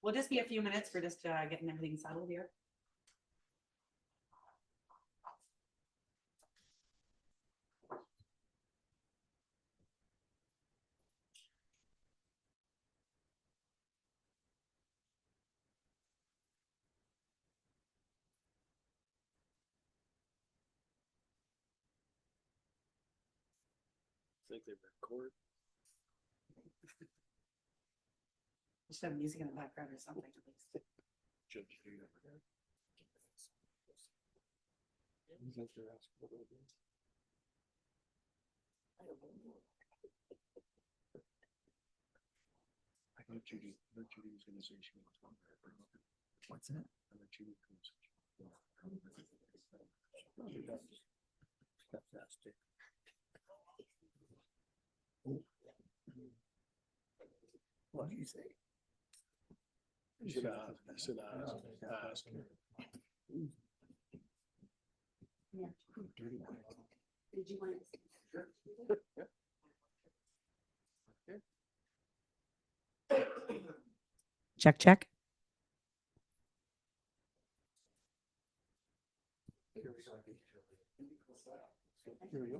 We'll just be a few minutes for just getting everything settled here. Think they record. Just have music in the background or something at least. Judge, do you ever hear? You think they're asking what it is? I thought Judy was gonna say she was on there. What's that? I thought Judy was gonna say she was Step fast, Dick. What do you say? Should ask. Yeah. Dirty. Did you want Check, check. Here we go.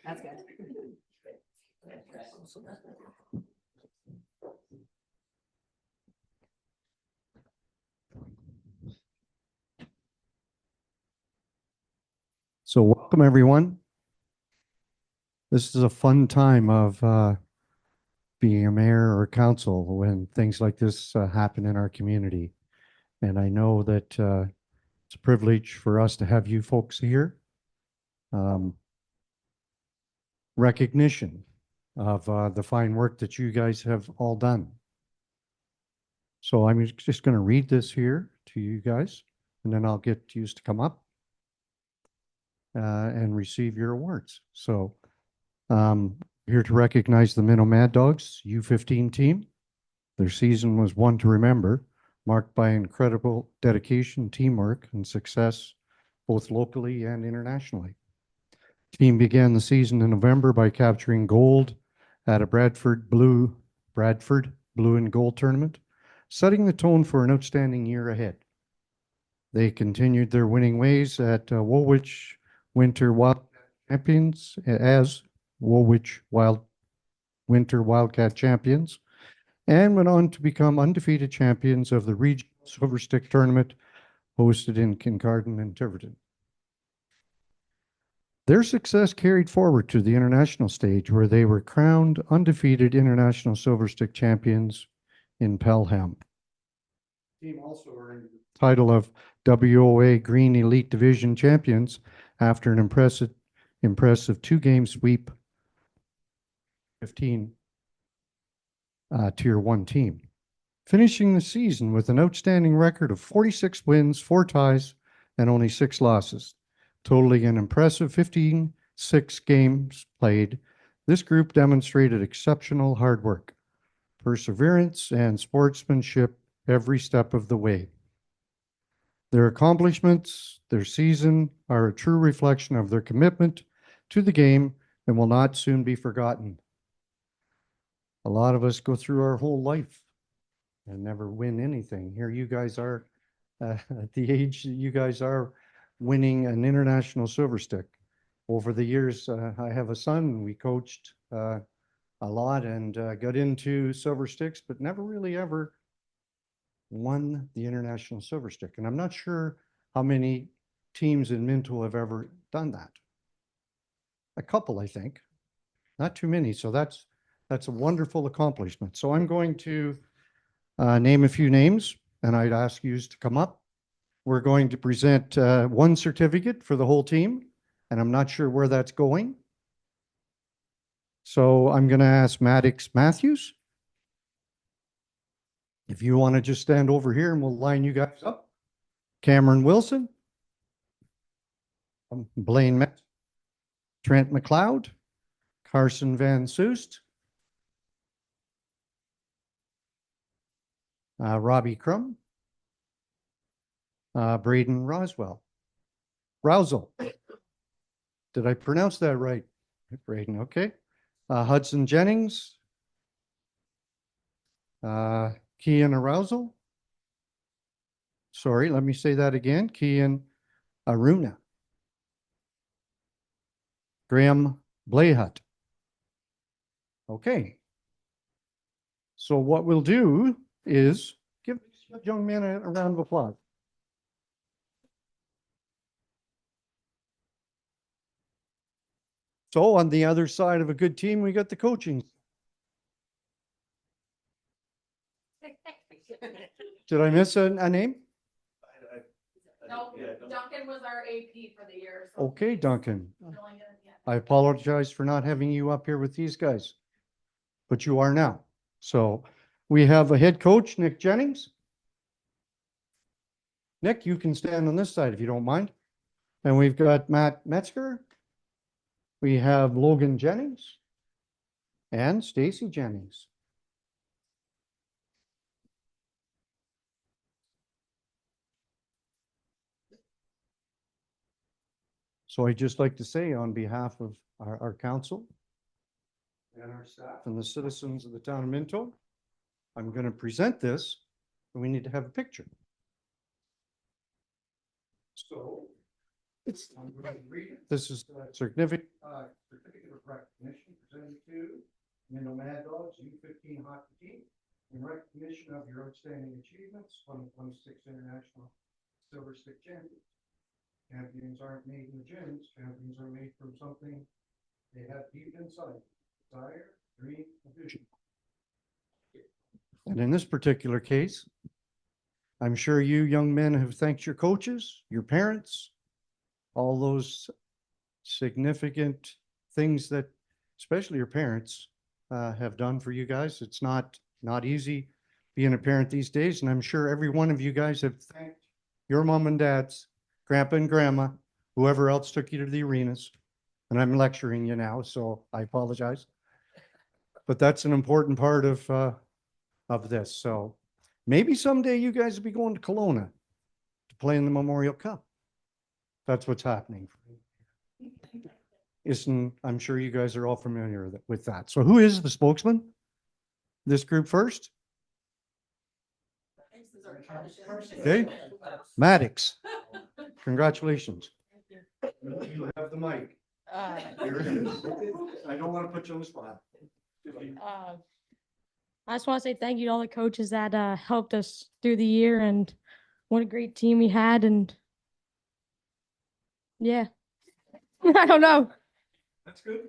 That's good. So welcome, everyone. This is a fun time of being a mayor or council when things like this happen in our community. And I know that it's a privilege for us to have you folks here. Recognition of the fine work that you guys have all done. So I'm just going to read this here to you guys, and then I'll get used to come up and receive your awards. So here to recognize the Minto Mad Dogs U15 team. Their season was one to remember, marked by incredible dedication, teamwork, and success, both locally and internationally. Team began the season in November by capturing gold at a Bradford Blue and Gold tournament, setting the tone for an outstanding year ahead. They continued their winning ways at Woolwich Winter Wild Champions as Woolwich Winter Wildcat Champions, and went on to become undefeated champions of the regional Silver Stick tournament hosted in Kincardine and Tiverton. Their success carried forward to the international stage, where they were crowned undefeated international Silver Stick champions in Pelham. The team also earned the title of WOA Green Elite Division champions after an impressive 2-game sweep 15 Tier 1 team, finishing the season with an outstanding record of 46 wins, 4 ties, and only 6 losses, totaling an impressive 6 games played. This group demonstrated exceptional hard work, perseverance, and sportsmanship every step of the way. Their accomplishments, their season, are a true reflection of their commitment to the game and will not soon be forgotten. A lot of us go through our whole life and never win anything. Here you guys are at the age that you guys are, winning an international Silver Stick. Over the years, I have a son, we coached a lot and got into Silver Sticks, but never really ever won the international Silver Stick. And I'm not sure how many teams in Minto have ever done that. A couple, I think, not too many. So that's a wonderful accomplishment. So I'm going to name a few names, and I'd ask you to come up. We're going to present one certificate for the whole team, and I'm not sure where that's going. So I'm going to ask Maddox Matthews. If you want to just stand over here and we'll line you guys up. Cameron Wilson. Blaine Metz. Trent McLeod. Carson Van Soest. Robbie Crum. Braden Roswell. Rousel. Did I pronounce that right? Braden, okay. Hudson Jennings. Kian Arousal. Sorry, let me say that again. Kian Aruna. Graham Blayhut. Okay. So what we'll do is give this young man a round of applause. So on the other side of a good team, we got the coaching. Did I miss a name? No, Duncan was our AP for the year. So Okay, Duncan. filling in, yeah. I apologize for not having you up here with these guys, but you are now. So we have a head coach, Nick Jennings. Nick, you can stand on this side if you don't mind. And we've got Matt Metzger. We have Logan Jennings and Stacy Jennings. So I'd just like to say on behalf of our council and our staff and the citizens of the town of Minto, I'm going to present this, and we need to have a picture. So I'm going to read it. This is a certificate of recognition presented to Minto Mad Dogs U15 hockey team in recognition of your outstanding achievements, 2026 International Silver Stick Champions. Champions aren't made in the gyms. Champions are made from something they have deep inside: desire, dream, and vision. And in this particular case, I'm sure you young men have thanked your coaches, your parents, all those significant things that, especially your parents, have done for you guys. It's not easy being a parent these days, and I'm sure every one of you guys have thanked your mom and dads, grandpa and grandma, whoever else took you to the arenas. And I'm lecturing you now, so I apologize. But that's an important part of this. So maybe someday you guys will be going to Kelowna to play in the Memorial Cup. That's what's happening. isn't, I'm sure you guys are all familiar with that. So who is the spokesman? This group first? Okay, Maddox. Congratulations. You have the mic. Here it is. I don't want to put you on the spot. I just want to say thank you to all the coaches that helped us through the year, and what a great team we had. And yeah, I don't know. That's good.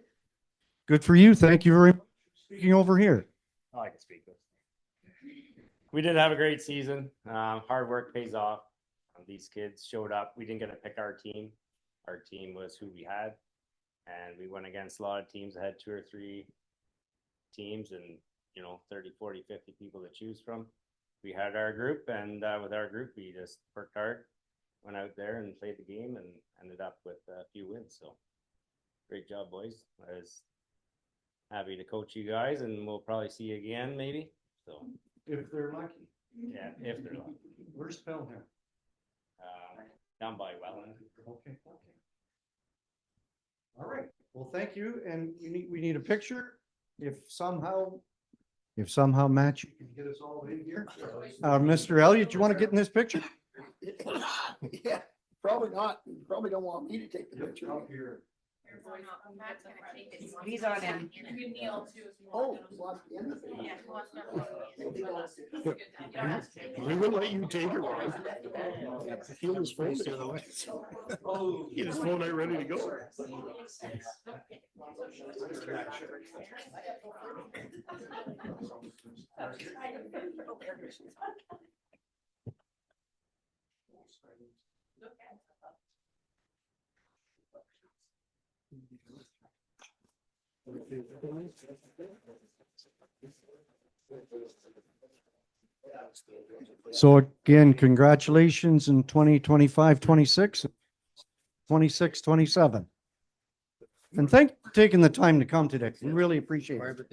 Good for you. Thank you very much for speaking over here. I can speak with. We did have a great season. Hard work pays off. These kids showed up. We didn't get to pick our team. Our team was who we had. And we went against a lot of teams that had 2 or 3 teams and, 30, 40, 50 people to choose from. We had our group, and with our group, we just worked hard, went out there and played the game, and ended up with a few wins. So great job, boys. I was happy to coach you guys, and we'll probably see you again, maybe. So If they're lucky. yeah, if they're lucky. Where's Pelham? Down by Welland. Okay. All right. Well, thank you. And we need a picture. If somehow, Matt, you can get us all in here. Mr. Elliott, you want to get in this picture? Yeah, probably not. You probably don't want me to take the picture. Up here. He's on him. You can kneel too if you Oh, want. well, at the end of it. Yeah, well, it's not- We will let you take it. He had his phone. He had his phone out ready to go. So again, congratulations in 2025, 26, 26, 27. And thank you for taking the time to come today. We really appreciate it.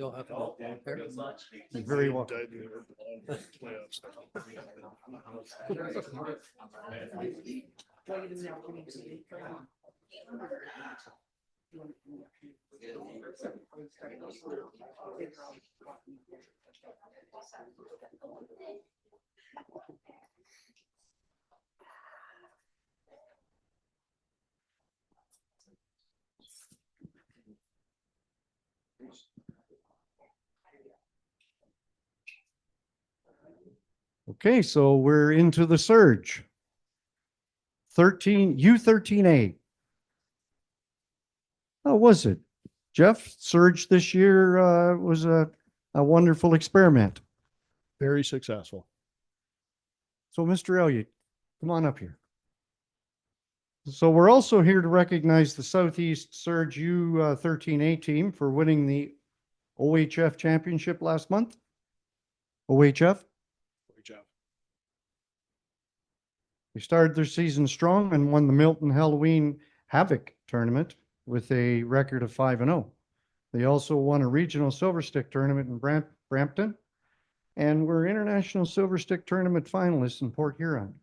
You're very welcome. Okay, so we're into the surge. U13A. How was it? Jeff, surge this year was a wonderful experiment. Very successful. So Mr. Elliott, come on up here. So we're also here to recognize the Southeast Surge U13A team for winning the OHF championship last month. OHF. They started their season strong and won the Milton Halloween Havoc tournament with a record of 5-0. They also won a regional Silver Stick tournament in Brampton and were international Silver Stick tournament finalists in Port Huron.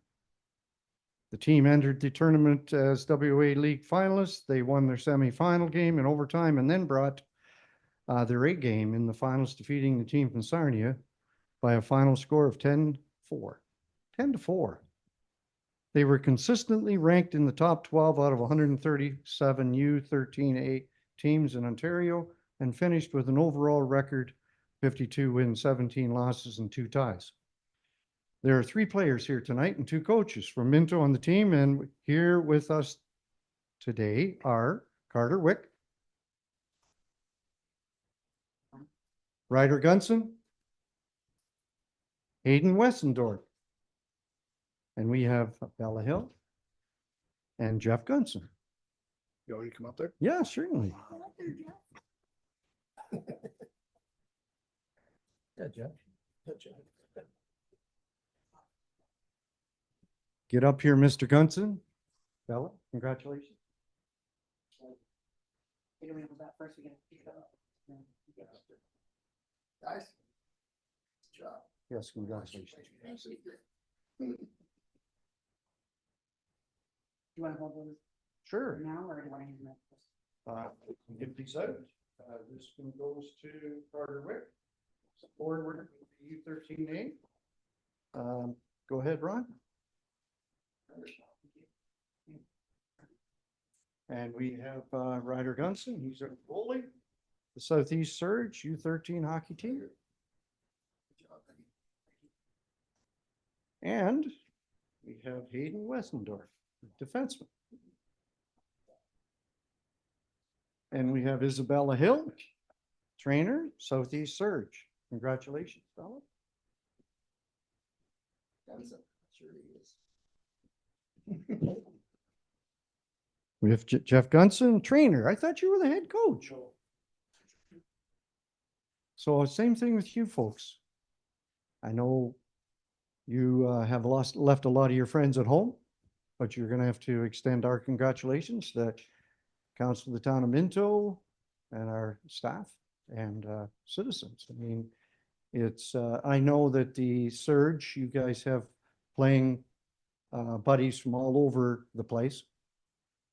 The team entered the tournament as WA League finalists. They won their semifinal game in overtime and then brought their A game in the finals, defeating the team from Sarnia by a final score of 10-4. 10-4. They were consistently ranked in the top 12 out of 137 U13A teams in Ontario and finished with an overall record 52 wins, 17 losses, and 2 ties. There are 3 players here tonight and 2 coaches from Minto on the team, and here with us today are Carter Wick, Ryder Gunson, Hayden Wessendorf, and we have Bella Hill and Jeff Gunson. You want me to come up there? Yeah, certainly. Yeah, Jeff. Get up here, Mr. Gunson. Bella, congratulations. Guys. Good job. Yes, congratulations. You want to hold those Sure. now, or do you want to hand them up? Get these out. This one goes to Carter Wick. Forward with the U13A. Go ahead, Ron. And we have Ryder Gunson, he's a goalie. The Southeast Surge, U13 hockey team. And we have Hayden Wessendorf, defenseman. And we have Isabella Hill, trainer, Southeast Surge. Congratulations, Bella. Sure he is. We have Jeff Gunson, trainer. I thought you were the head coach. So same thing with you folks. I know you have left a lot of your friends at home, but you're going to have to extend our congratulations to the council of the town of Minto and our staff and citizens. I mean, it's I know that the Surge, you guys have playing buddies from all over the place.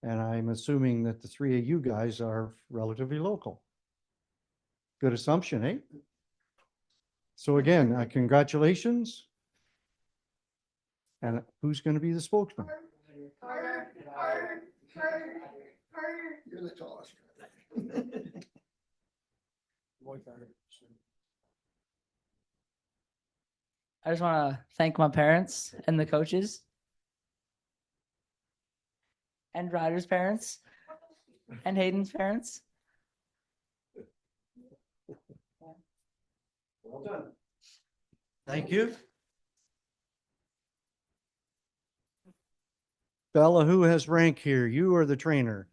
And I'm assuming that the three of you guys are relatively local. Good assumption, eh? So again, congratulations. And who's going to be the spokesman? Carter. You're the tallest. I just want to thank my parents and the coaches and Ryder's parents and Hayden's parents. Well done. Thank you. Bella, who has rank here? You or the trainer?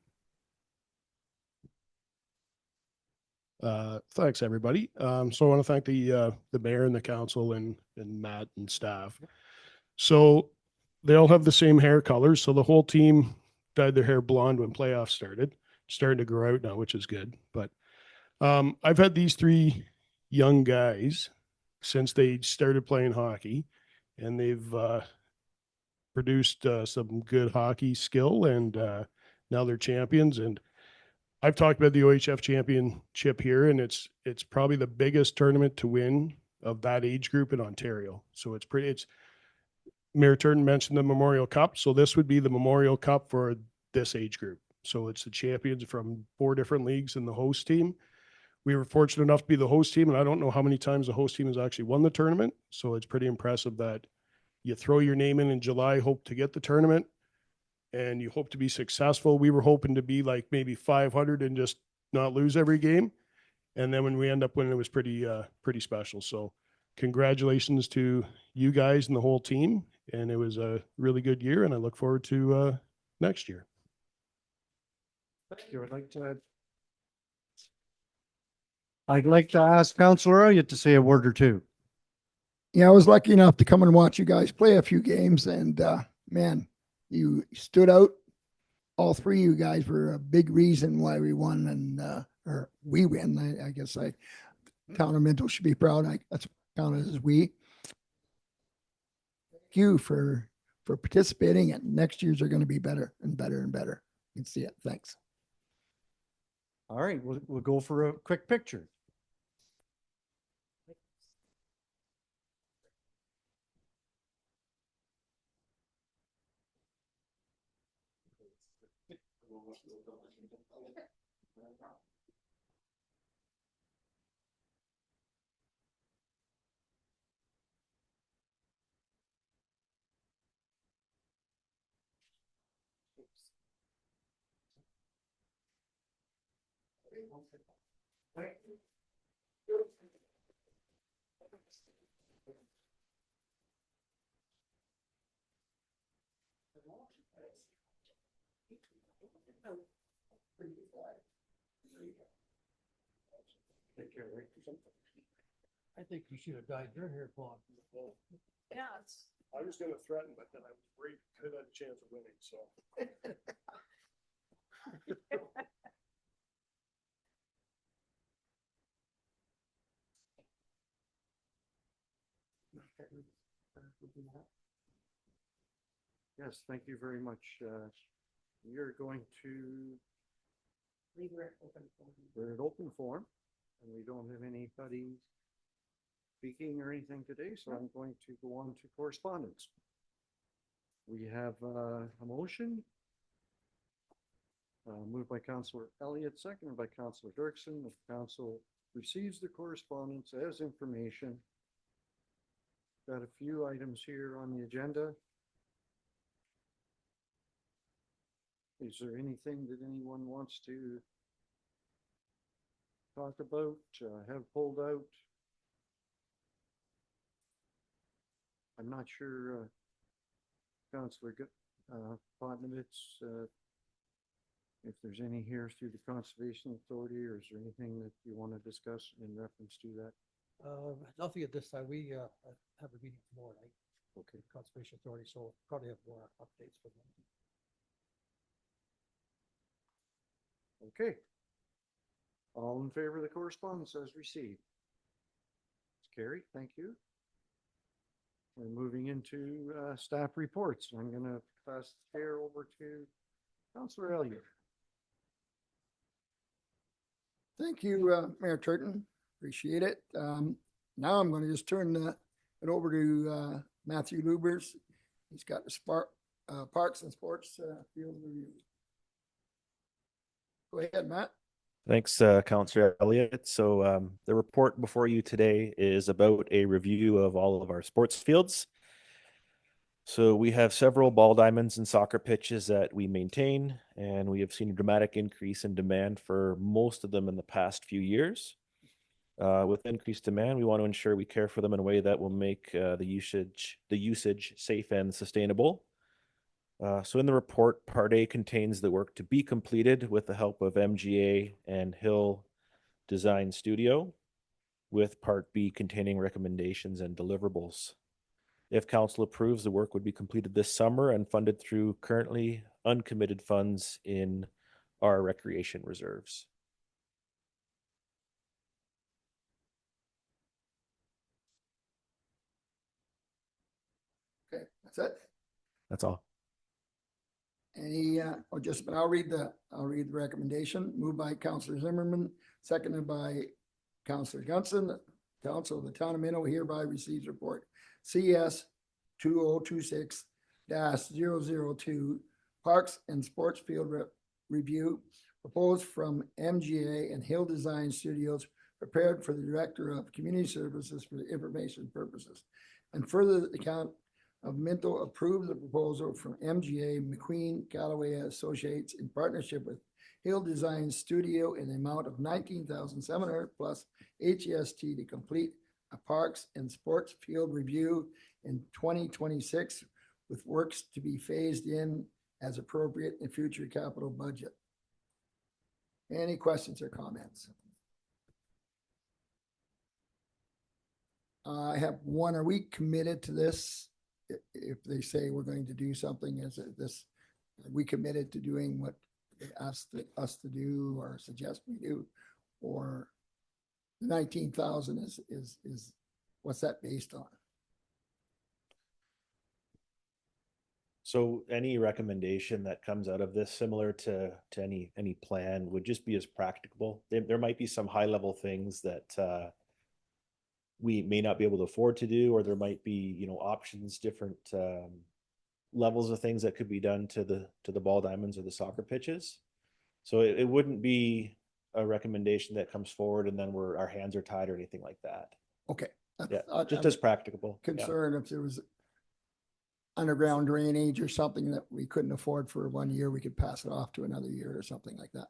Thanks, everybody. So I want to thank the mayor and the council and Matt and staff. So they all have the same hair colors. So the whole team dyed their hair blonde when playoffs started. Starting to grow out now, which is good. But I've had these three young guys since they started playing hockey, and they've produced some good hockey skill, and now they're champions. And I've talked about the OHF championship here, and it's probably the biggest tournament to win of that age group in Ontario. So it's Mayor Turton mentioned the Memorial Cup. So this would be the Memorial Cup for this age group. So it's the champions from 4 different leagues and the host team. We were fortunate enough to be the host team, and I don't know how many times the host team has actually won the tournament. So it's pretty impressive that you throw your name in July, hope to get the tournament, and you hope to be successful. We were hoping to be like maybe 500 and just not lose every game. And then when we end up winning, it was pretty special. So congratulations to you guys and the whole team. And it was a really good year, and I look forward to next year. Thank you. I'd like to ask Councillor Elliott to say a word or two. Yeah, I was lucky enough to come and watch you guys play a few games, and man, you stood out. All three of you guys were a big reason why we won, and or we win. I guess Town of Minto should be proud. That's counted as we. Thank you for participating, and next year's are going to be better and better and better. You can see it. Thanks. All right, we'll go for a quick picture. I think you should have dyed your hair blonde. Yeah. I was going to threaten, but then I was worried could have a chance of winning. So. Yes, thank you very much. You're going to Leave it open for- We're at open forum, and we don't have anybody speaking or anything today, so I'm going to go on to correspondence. We have a motion moved by Councillor Elliott, seconded by Councillor Dirksen. The council receives the correspondence as information. Got a few items here on the agenda. Is there anything that anyone wants to talk about, have pulled out? I'm not sure, Councillor Potnovitz, if there's any here through the Conservation Authority, or is there anything that you want to discuss in reference to that? Nothing at this time. We have a meeting tomorrow night. Okay. Conservation Authority, so probably have more updates for them. Okay. All in favor of the correspondence as received? It's carried. Thank you. We're moving into staff reports. I'm going to pass the chair over to Councillor Elliott. Thank you, Mayor Turton. Appreciate it. Now I'm going to just turn it over to Matthew Lubers. He's got the Parks and Sports Field Review. Go ahead, Matt. Thanks, Councillor Elliott. So the report before you today is about a review of all of our sports fields. So we have several ball diamonds and soccer pitches that we maintain, and we have seen a dramatic increase in demand for most of them in the past few years. With increased demand, we want to ensure we care for them in a way that will make the usage safe and sustainable. So in the report, Part A contains the work to be completed with the help of MGA and Hill Design Studio, with Part B containing recommendations and deliverables. If council approves, the work would be completed this summer and funded through currently uncommitted funds in our recreation reserves. Okay, that's it. That's all. Any, I'll read the recommendation. Moved by Councillor Zimmerman, seconded by Councillor Gunson. Council of the Town of Minto hereby receives report CS 2026-002 Parks and Sports Field Review proposed from MGA and Hill Design Studios, prepared for the Director of Community Services for information purposes. And further, the Count of Minto approved the proposal from MGA McQueen Callaway Associates in partnership with Hill Design Studio in the amount of 19,700 plus HEST to complete a Parks and Sports Field Review in 2026, with works to be phased in as appropriate in future capital budget. Any questions or comments? I have one. Are we committed to this? If they say we're going to do something, is it this, are we committed to doing what they asked us to do or suggest we do? Or 19,000 is what's that based on? So any recommendation that comes out of this, similar to any plan, would just be as practicable. There might be some high level things that we may not be able to afford to do, or there might be, options, different levels of things that could be done to the ball diamonds or the soccer pitches. So it wouldn't be a recommendation that comes forward and then our hands are tied or anything like that. Okay. Yeah, just as practicable. Concerned if there was underground drainage or something that we couldn't afford for 1 year, we could pass it off to another year or something like that.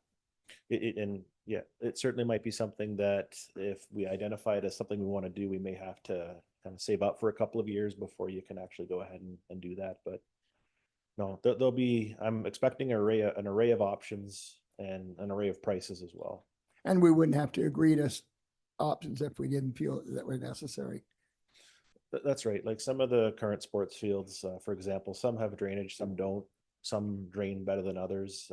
It certainly might be something that if we identify it as something we want to do, we may have to kind of save up for a couple of years before you can actually go ahead and do that. But no, there'll be, I'm expecting an array of options and an array of prices as well. And we wouldn't have to agree to options if we didn't feel that were necessary. That's right. Like some of the current sports fields, for example, some have drainage, some don't. Some drain better than others.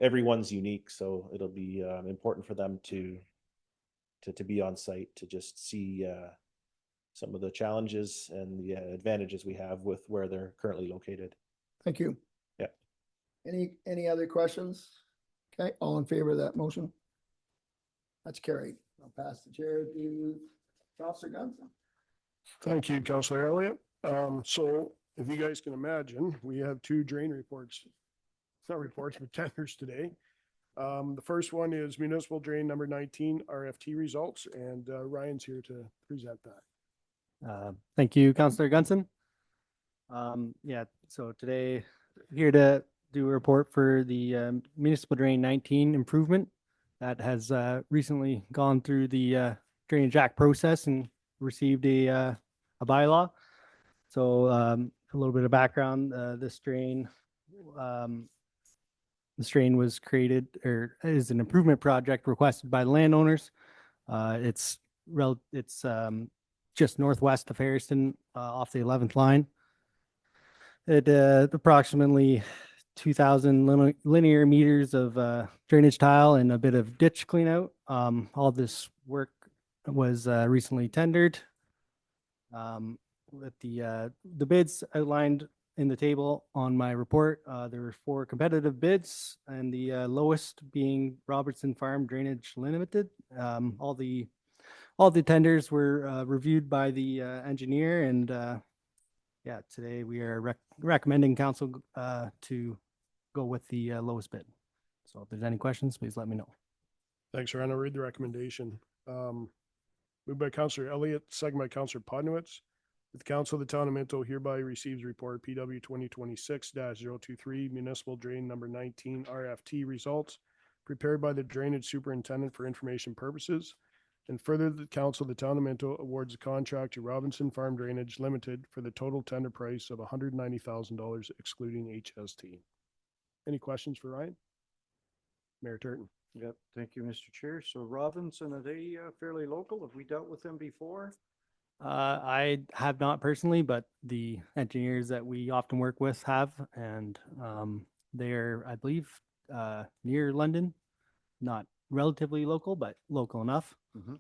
Everyone's unique, so it'll be important for them to be on site to just see some of the challenges and the advantages we have with where they're currently located. Thank you. Yeah. Any other questions? Okay, all in favor of that motion? That's carried. I'll pass the chair to Counselor Gunson. Thank you, Councillor Elliott. So if you guys can imagine, we have two drain reports. It's not reports, but tenders today. The first one is municipal drain number 19 RFT results, and Ryan's here to present that. Thank you, Councillor Gunson. Yeah, so today here to do a report for the municipal drain 19 improvement that has recently gone through the Drainage Act process and received a bylaw. So a little bit of background, this drain was created or is an improvement project requested by the landowners. It's just northwest of Harrison, off the 11th line. It approximately 2,000 linear meters of drainage tile and a bit of ditch clean out. All this work was recently tendered. With the bids outlined in the table on my report, there were 4 competitive bids, and the lowest being Robertson Farm Drainage Limited. All the tenders were reviewed by the engineer, and yeah, today we are recommending council to go with the lowest bid. So if there's any questions, please let me know. Thanks, Ryan. I'll read the recommendation. Moved by Councillor Elliott, second by Councillor Podnowitz. With the Council of the Town of Minto hereby receives report PW 2026-023 municipal drain number 19 RFT results prepared by the drainage superintendent for information purposes. And further, the Council of the Town of Minto awards a contract to Robinson Farm Drainage Limited for the total tender price of $190,000 excluding HST. Any questions for Ryan? Mayor Turton. Yep, thank you, Mr. Chair. So Robinson, are they fairly local? Have we dealt with them before? I have not personally, but the engineers that we often work with have, and they're, I believe, near London, not relatively local, but local enough. Mm-hmm.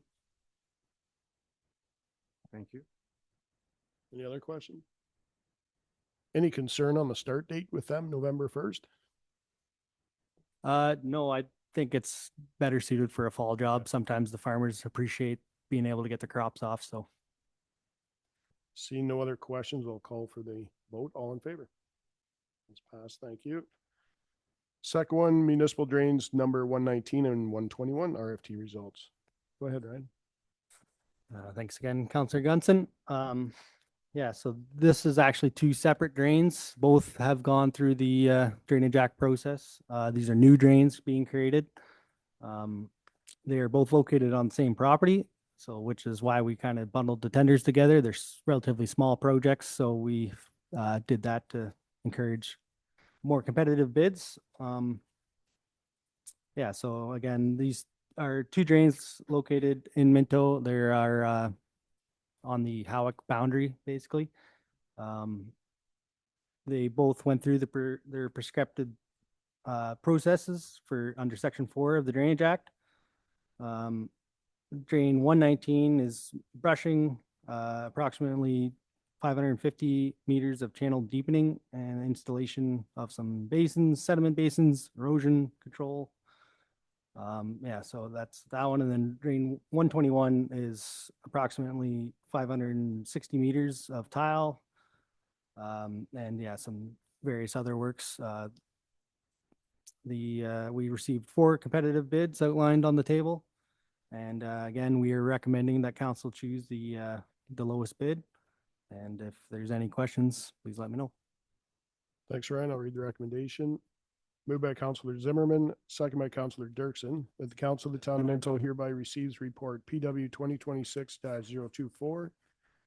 Thank you. Any other questions? Any concern on the start date with them, November 1st? No, I think it's better suited for a fall job. Sometimes the farmers appreciate being able to get the crops off, so. Seeing no other questions, I'll call for the vote. All in favor? It's passed. Thank you. Second one, municipal drains number 119 and 121 RFT results. Go ahead, Ryan. Thanks again, Councillor Gunson. Yeah, so this is actually 2 separate drains. Both have gone through the Drainage Act process. These are new drains being created. They are both located on the same property, so which is why we kind of bundled the tenders together. They're relatively small projects, so we did that to encourage more competitive bids. Yeah, so again, these are 2 drains located in Minto. There are on the Howick boundary, basically. They both went through their prescribed processes for under Section 4 of the Drainage Act. Drain 119 is brushing, approximately 550 meters of channel deepening and installation of some basins, sediment basins, erosion control. Yeah, so that's that one. And then drain 121 is approximately 560 meters of tile. And yeah, some various other works. We received 4 competitive bids outlined on the table. And again, we are recommending that council choose the lowest bid. And if there's any questions, please let me know. Thanks, Ryan. I'll read the recommendation. Moved by Councillor Zimmerman, second by Councillor Dirksen, that the Council of the Town of Minto hereby receives report PW 2026-024,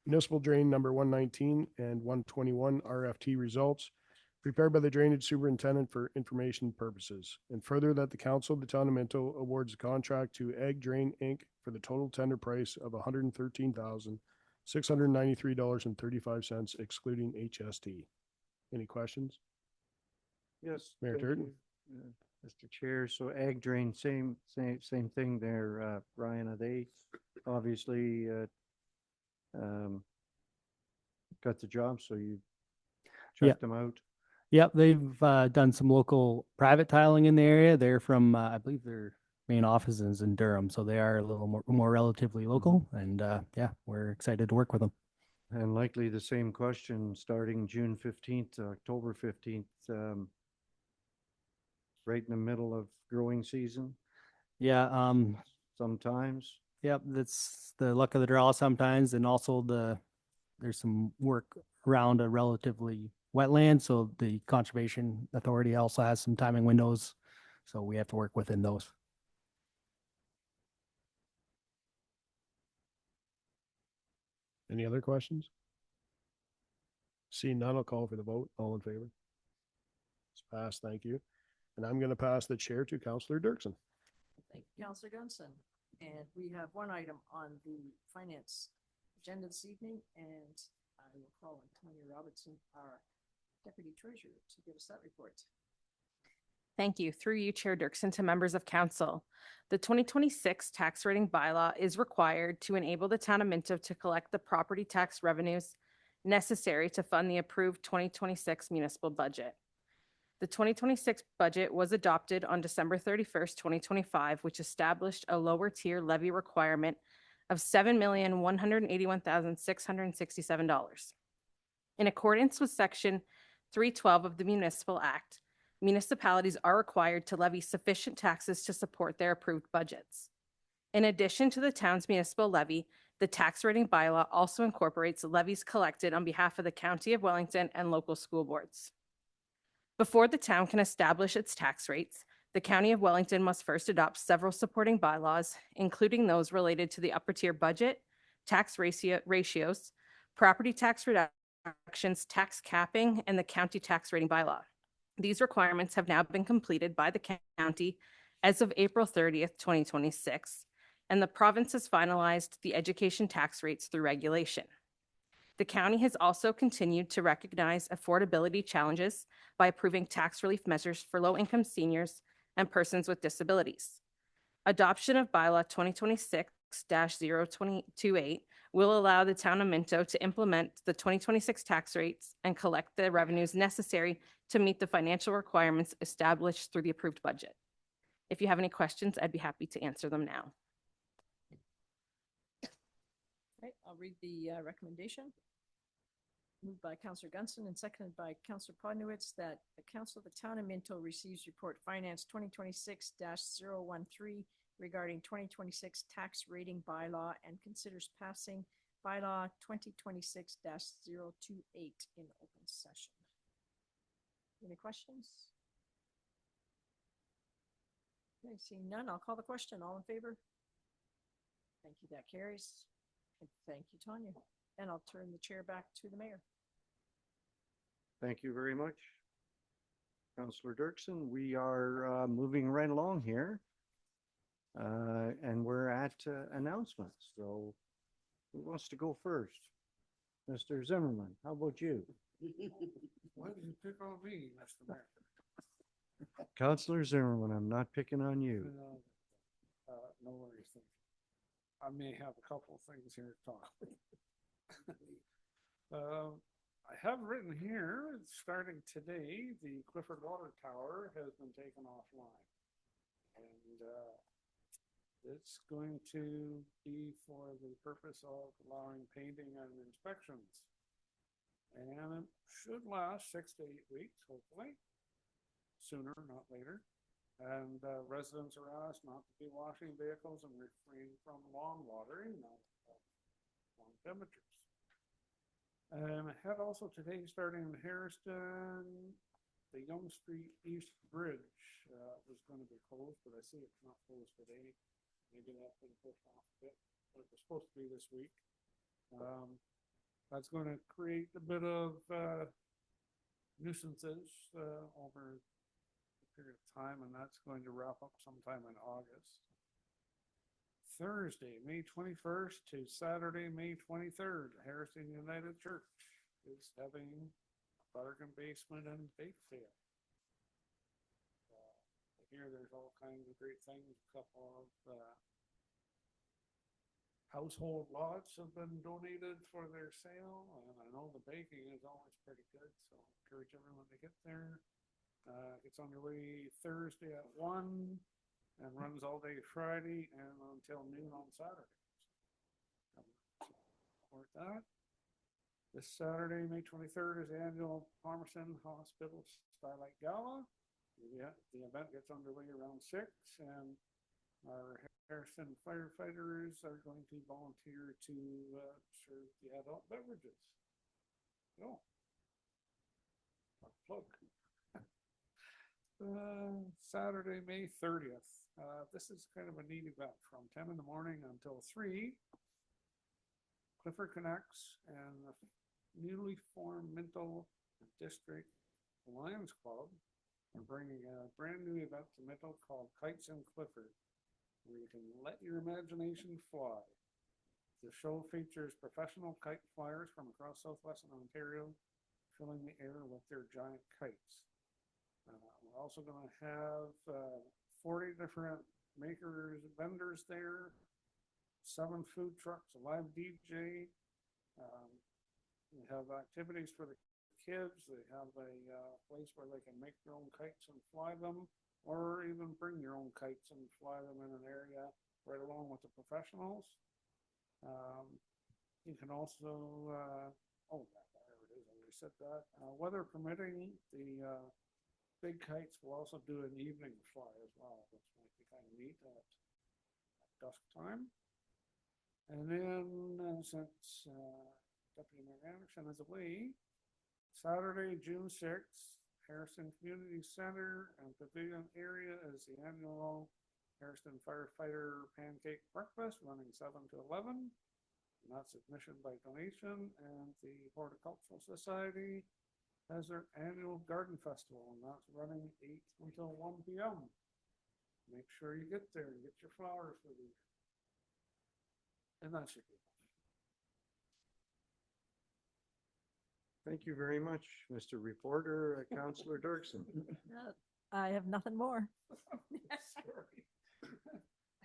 municipal drain number 119 and 121 RFT results, prepared by the Drainage Superintendent for information purposes. And further, that the Council of the Town of Minto awards a contract to Ag Drain Inc. for the total tender price of $113,693.35, excluding HST. Any questions? Yes. Mayor thank Turton. you, Mr. Chair, so ag drain, same thing there, Ryan. Are they obviously got the job, so you checked them out? Yep, they've done some local private tiling in the area. They're from, I believe their main office is in Durham, so they are a little more relatively local. And yeah, we're excited to work with them. And likely the same question, starting June 15th, to October 15th, right in the middle of growing season Yeah, sometimes. yep, that's the luck of the draw sometimes, and also there's some work around a relatively wetland, so the Conservation Authority also has some timing windows, so we have to work within those. Any other questions? Seeing none, I'll call for the vote. All in favor? It's passed, thank you. And I'm gonna pass the chair to Councillor Dirksen. Thank you, Councillor Gunson. And we have one item on the finance agenda this evening, and I will call on Tanya Robertson, our Deputy Treasurer, to give us that report. Thank you. Through you, Chair Dirksen, to members of council. The 2026 tax rating bylaw is required to enable the town of Minto to collect the property tax revenues necessary to fund the approved 2026 municipal budget. The 2026 budget was adopted on December 31st, 2025, which established a lower tier levy requirement of $7,181,667. In accordance with Section 312 of the Municipal Act, municipalities are required to levy sufficient taxes to support their approved budgets. In addition to the town's municipal levy, the tax rating bylaw also incorporates levies collected on behalf of the County of Wellington and local school boards. Before the town can establish its tax rates, the County of Wellington must first adopt several supporting bylaws, including those related to the upper tier budget, tax ratios, property tax reductions, tax capping, and the county tax rating bylaw. These requirements have now been completed by the county as of April 30th, 2026, and the province has finalized the education tax rates through regulation. The county has also continued to recognize affordability challenges by approving tax relief measures for low-income seniors and persons with disabilities. Adoption of bylaw 2026-028 will allow the town of Minto to implement the 2026 tax rates and collect the revenues necessary to meet the financial requirements established through the approved budget. If you have any questions, I'd be happy to answer them now. Okay, I'll read the recommendation. Moved by Councillor Gunson and seconded by Councillor Podnowitz that the Council of the Town of Minto receives report finance 2026-013 regarding 2026 tax rating bylaw and considers passing bylaw 2026-028 in open session. Any questions? Okay, seeing none, I'll call the question. All in favor? Thank you, that carries. And thank you, Tanya. And I'll turn the chair back to the mayor. Thank you very much, Councillor Dirksen. We are moving right along here. And we're at announcements. So who wants to go first? Mr. Zimmerman, how about you? Why did you pick on me, Mr. Mayor? Councillor Zimmerman, I'm not picking on you. No worries. I may have a couple of things here to talk. I have written here, starting today, the Clifford Water Tower has been taken offline. And it's going to be for the purpose of allowing painting and inspections. And it should last 6 to 8 weeks, hopefully. Sooner, not later. And residents are asked not to be washing vehicles and refrain from lawn watering, not long temperatures. I had also today, starting in Harrison, the Young Street East Bridge was going to be closed, but I see it's not closed today. Maybe that's been pushed off a bit, but it was supposed to be this week. That's going to create a bit of nuisances over a period of time, and that's going to wrap up sometime in August. Thursday, May 21st to Saturday, May 23rd, Harrison United Church is having a bargain basement and bake sale. Here there's all kinds of great things, a couple of household lots have been donated for their sale, and I know the baking is always pretty good, so I encourage everyone to get there. It's underway Thursday at 1 and runs all day Friday and until noon on Saturday. Support that. This Saturday, May 23rd, is the annual Palmerston Hospital Starlight Gala. The event gets underway around 6, and our Harrison firefighters are going to volunteer to serve the adult beverages. So, plug. Saturday, May 30th. This is kind of a neat event from 10 in the morning until 3. Clifford Connects and the newly formed Minto District Lions Club are bringing a brand new event to Minto called Kites in Clifford, where you can let your imagination fly. The show features professional kite flyers from across southwestern Ontario, filling the air with their giant kites. We're also going to have 40 different makers, vendors there, 7 food trucks, a live DJ. We have activities for the kids. They have a place where they can make their own kites and fly them, or even bring your own kites and fly them in an area right along with the professionals. You can also, there it is, I already said that. Weather permitting, the big kites will also do an evening fly as well, which might be kind of neat at dusk time. And then since Deputy Mayor Anderson is away, Saturday, June 6th, Harrison Community Center and Pavilion area is the annual Harrison Firefighter Pancake Breakfast running 7 to 11. And that's admission by donation. And the Horticultural Society has their annual garden festival, and that's running 8 until 1 p.m. Make sure you get there and get your flowers for the year. And that should be enough. Thank you very much, Mr. Reporter. Councillor Dirksen. I have nothing more. I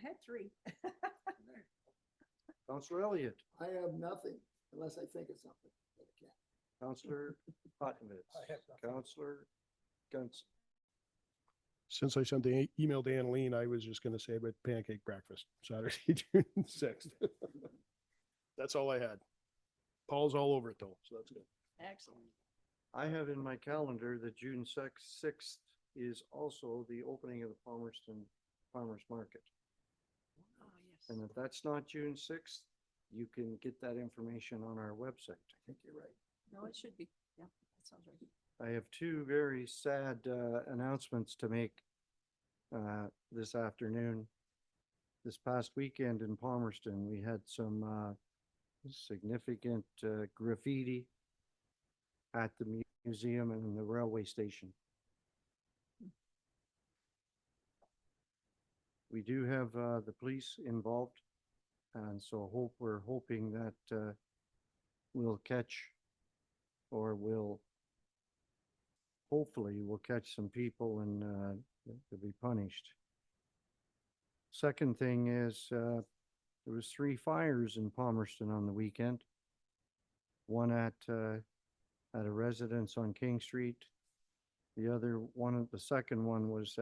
had 3. Councillor Elliott. I have nothing unless I think of something, but I can't. Councillor Pottovitz. I have nothing. Councillor Gunson. Since I sent the email to Annalene, I was just gonna say about pancake breakfast, Saturday, June 6th. That's all I had. Paul's all over it though, so that's good. Excellent. I have in my calendar that June 6th is also the opening of the Palmerston Farmers Market. Oh, yes. And if that's not June 6th, you can get that information on our website. I think you're right. No, it should be. Yeah, that sounds right. I have 2 very sad announcements to make this afternoon. This past weekend in Palmerston, we had some significant graffiti at the museum and in the railway station. We do have the police involved, and so we're hoping that we'll catch, or hopefully we'll catch some people and they'll be punished. Second thing is there was 3 fires in Palmerston on the weekend. One at a residence on King Street. The second one was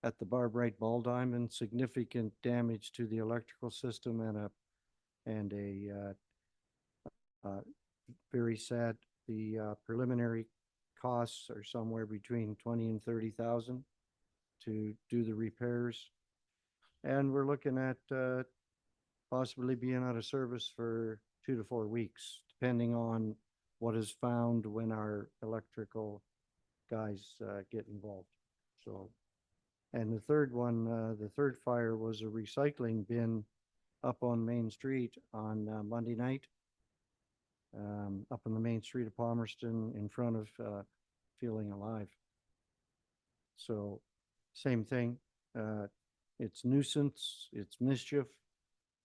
at the Bar Bright Ball Diamond. Significant damage to the electrical system and a very sad. The preliminary costs are somewhere between 20 and 30,000 to do the repairs. And we're looking at possibly being out of service for 2 to 4 weeks, depending on what is found when our electrical guys get involved. So, and the third one, the third fire was a recycling bin up on Main Street on Monday night, up on the main street of Palmerston in front of Feeling Alive. So, same thing. It's nuisance, it's mischief,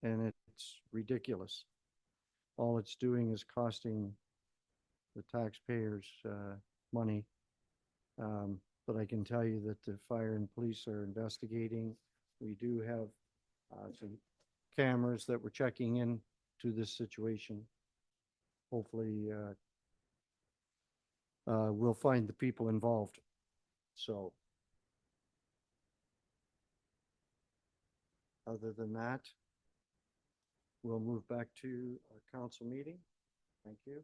and it's ridiculous. All it's doing is costing the taxpayers money. But I can tell you that the fire and police are investigating. We do have some cameras that were checking in to this situation. Hopefully, we'll find the people involved. So. Other than that, we'll move back to our council meeting. Thank you.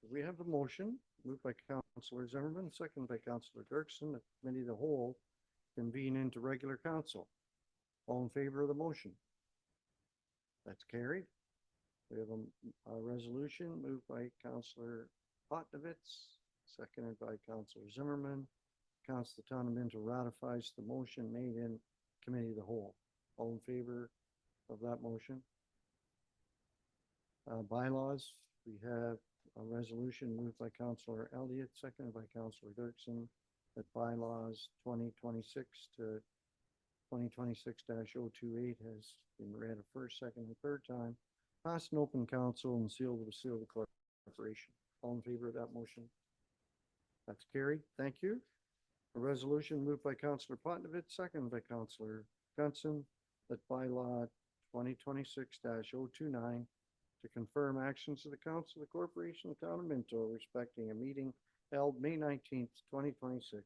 We have a motion moved by Councillor Zimmerman, second by Councillor Dirksen, that committee of the whole convene into regular council. All in favor of the motion? That's carried. We have a resolution moved by Councillor Potnovitz, seconded by Councillor Zimmerman. Council the Town of Minto ratifies the motion made in committee of the whole. All in favor of that motion? Bylaws, we have a resolution moved by Councillor Elliott, seconded by Councillor Dirksen, that bylaws 2026 to 2026-028 has been read a first, second, and third time, passed in open council and sealed with the seal of the corporation. All in favor of that motion? That's carried. Thank you. A resolution moved by Councillor Potnovitz, seconded by Councillor Gunson, that bylaw 2026-029 to confirm actions of the Council of the Corporation of the Town of Minto respecting a meeting held May 19th, 2026,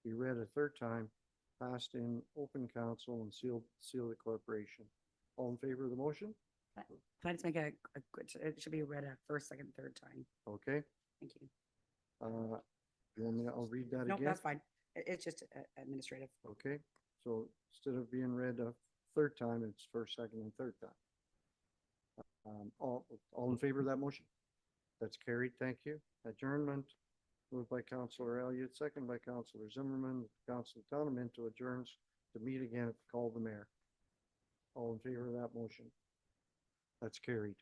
be read a third time, passed in open council and seal the corporation. All in favor of the motion? Can I just make a quick, it should be read a first, second, third time. Okay. Thank you. You want me to- I'll read that No, again. that's fine. It's just administrative. Okay, so instead of being read a third time, it's first, second, and third time. All in favor of that motion? That's carried. Thank you. Adjournment moved by Councillor Elliott, second by Councillor Zimmerman. Council of Town of Minto adjourns to meet again at the call of the mayor. All in favor of that motion? That's carried.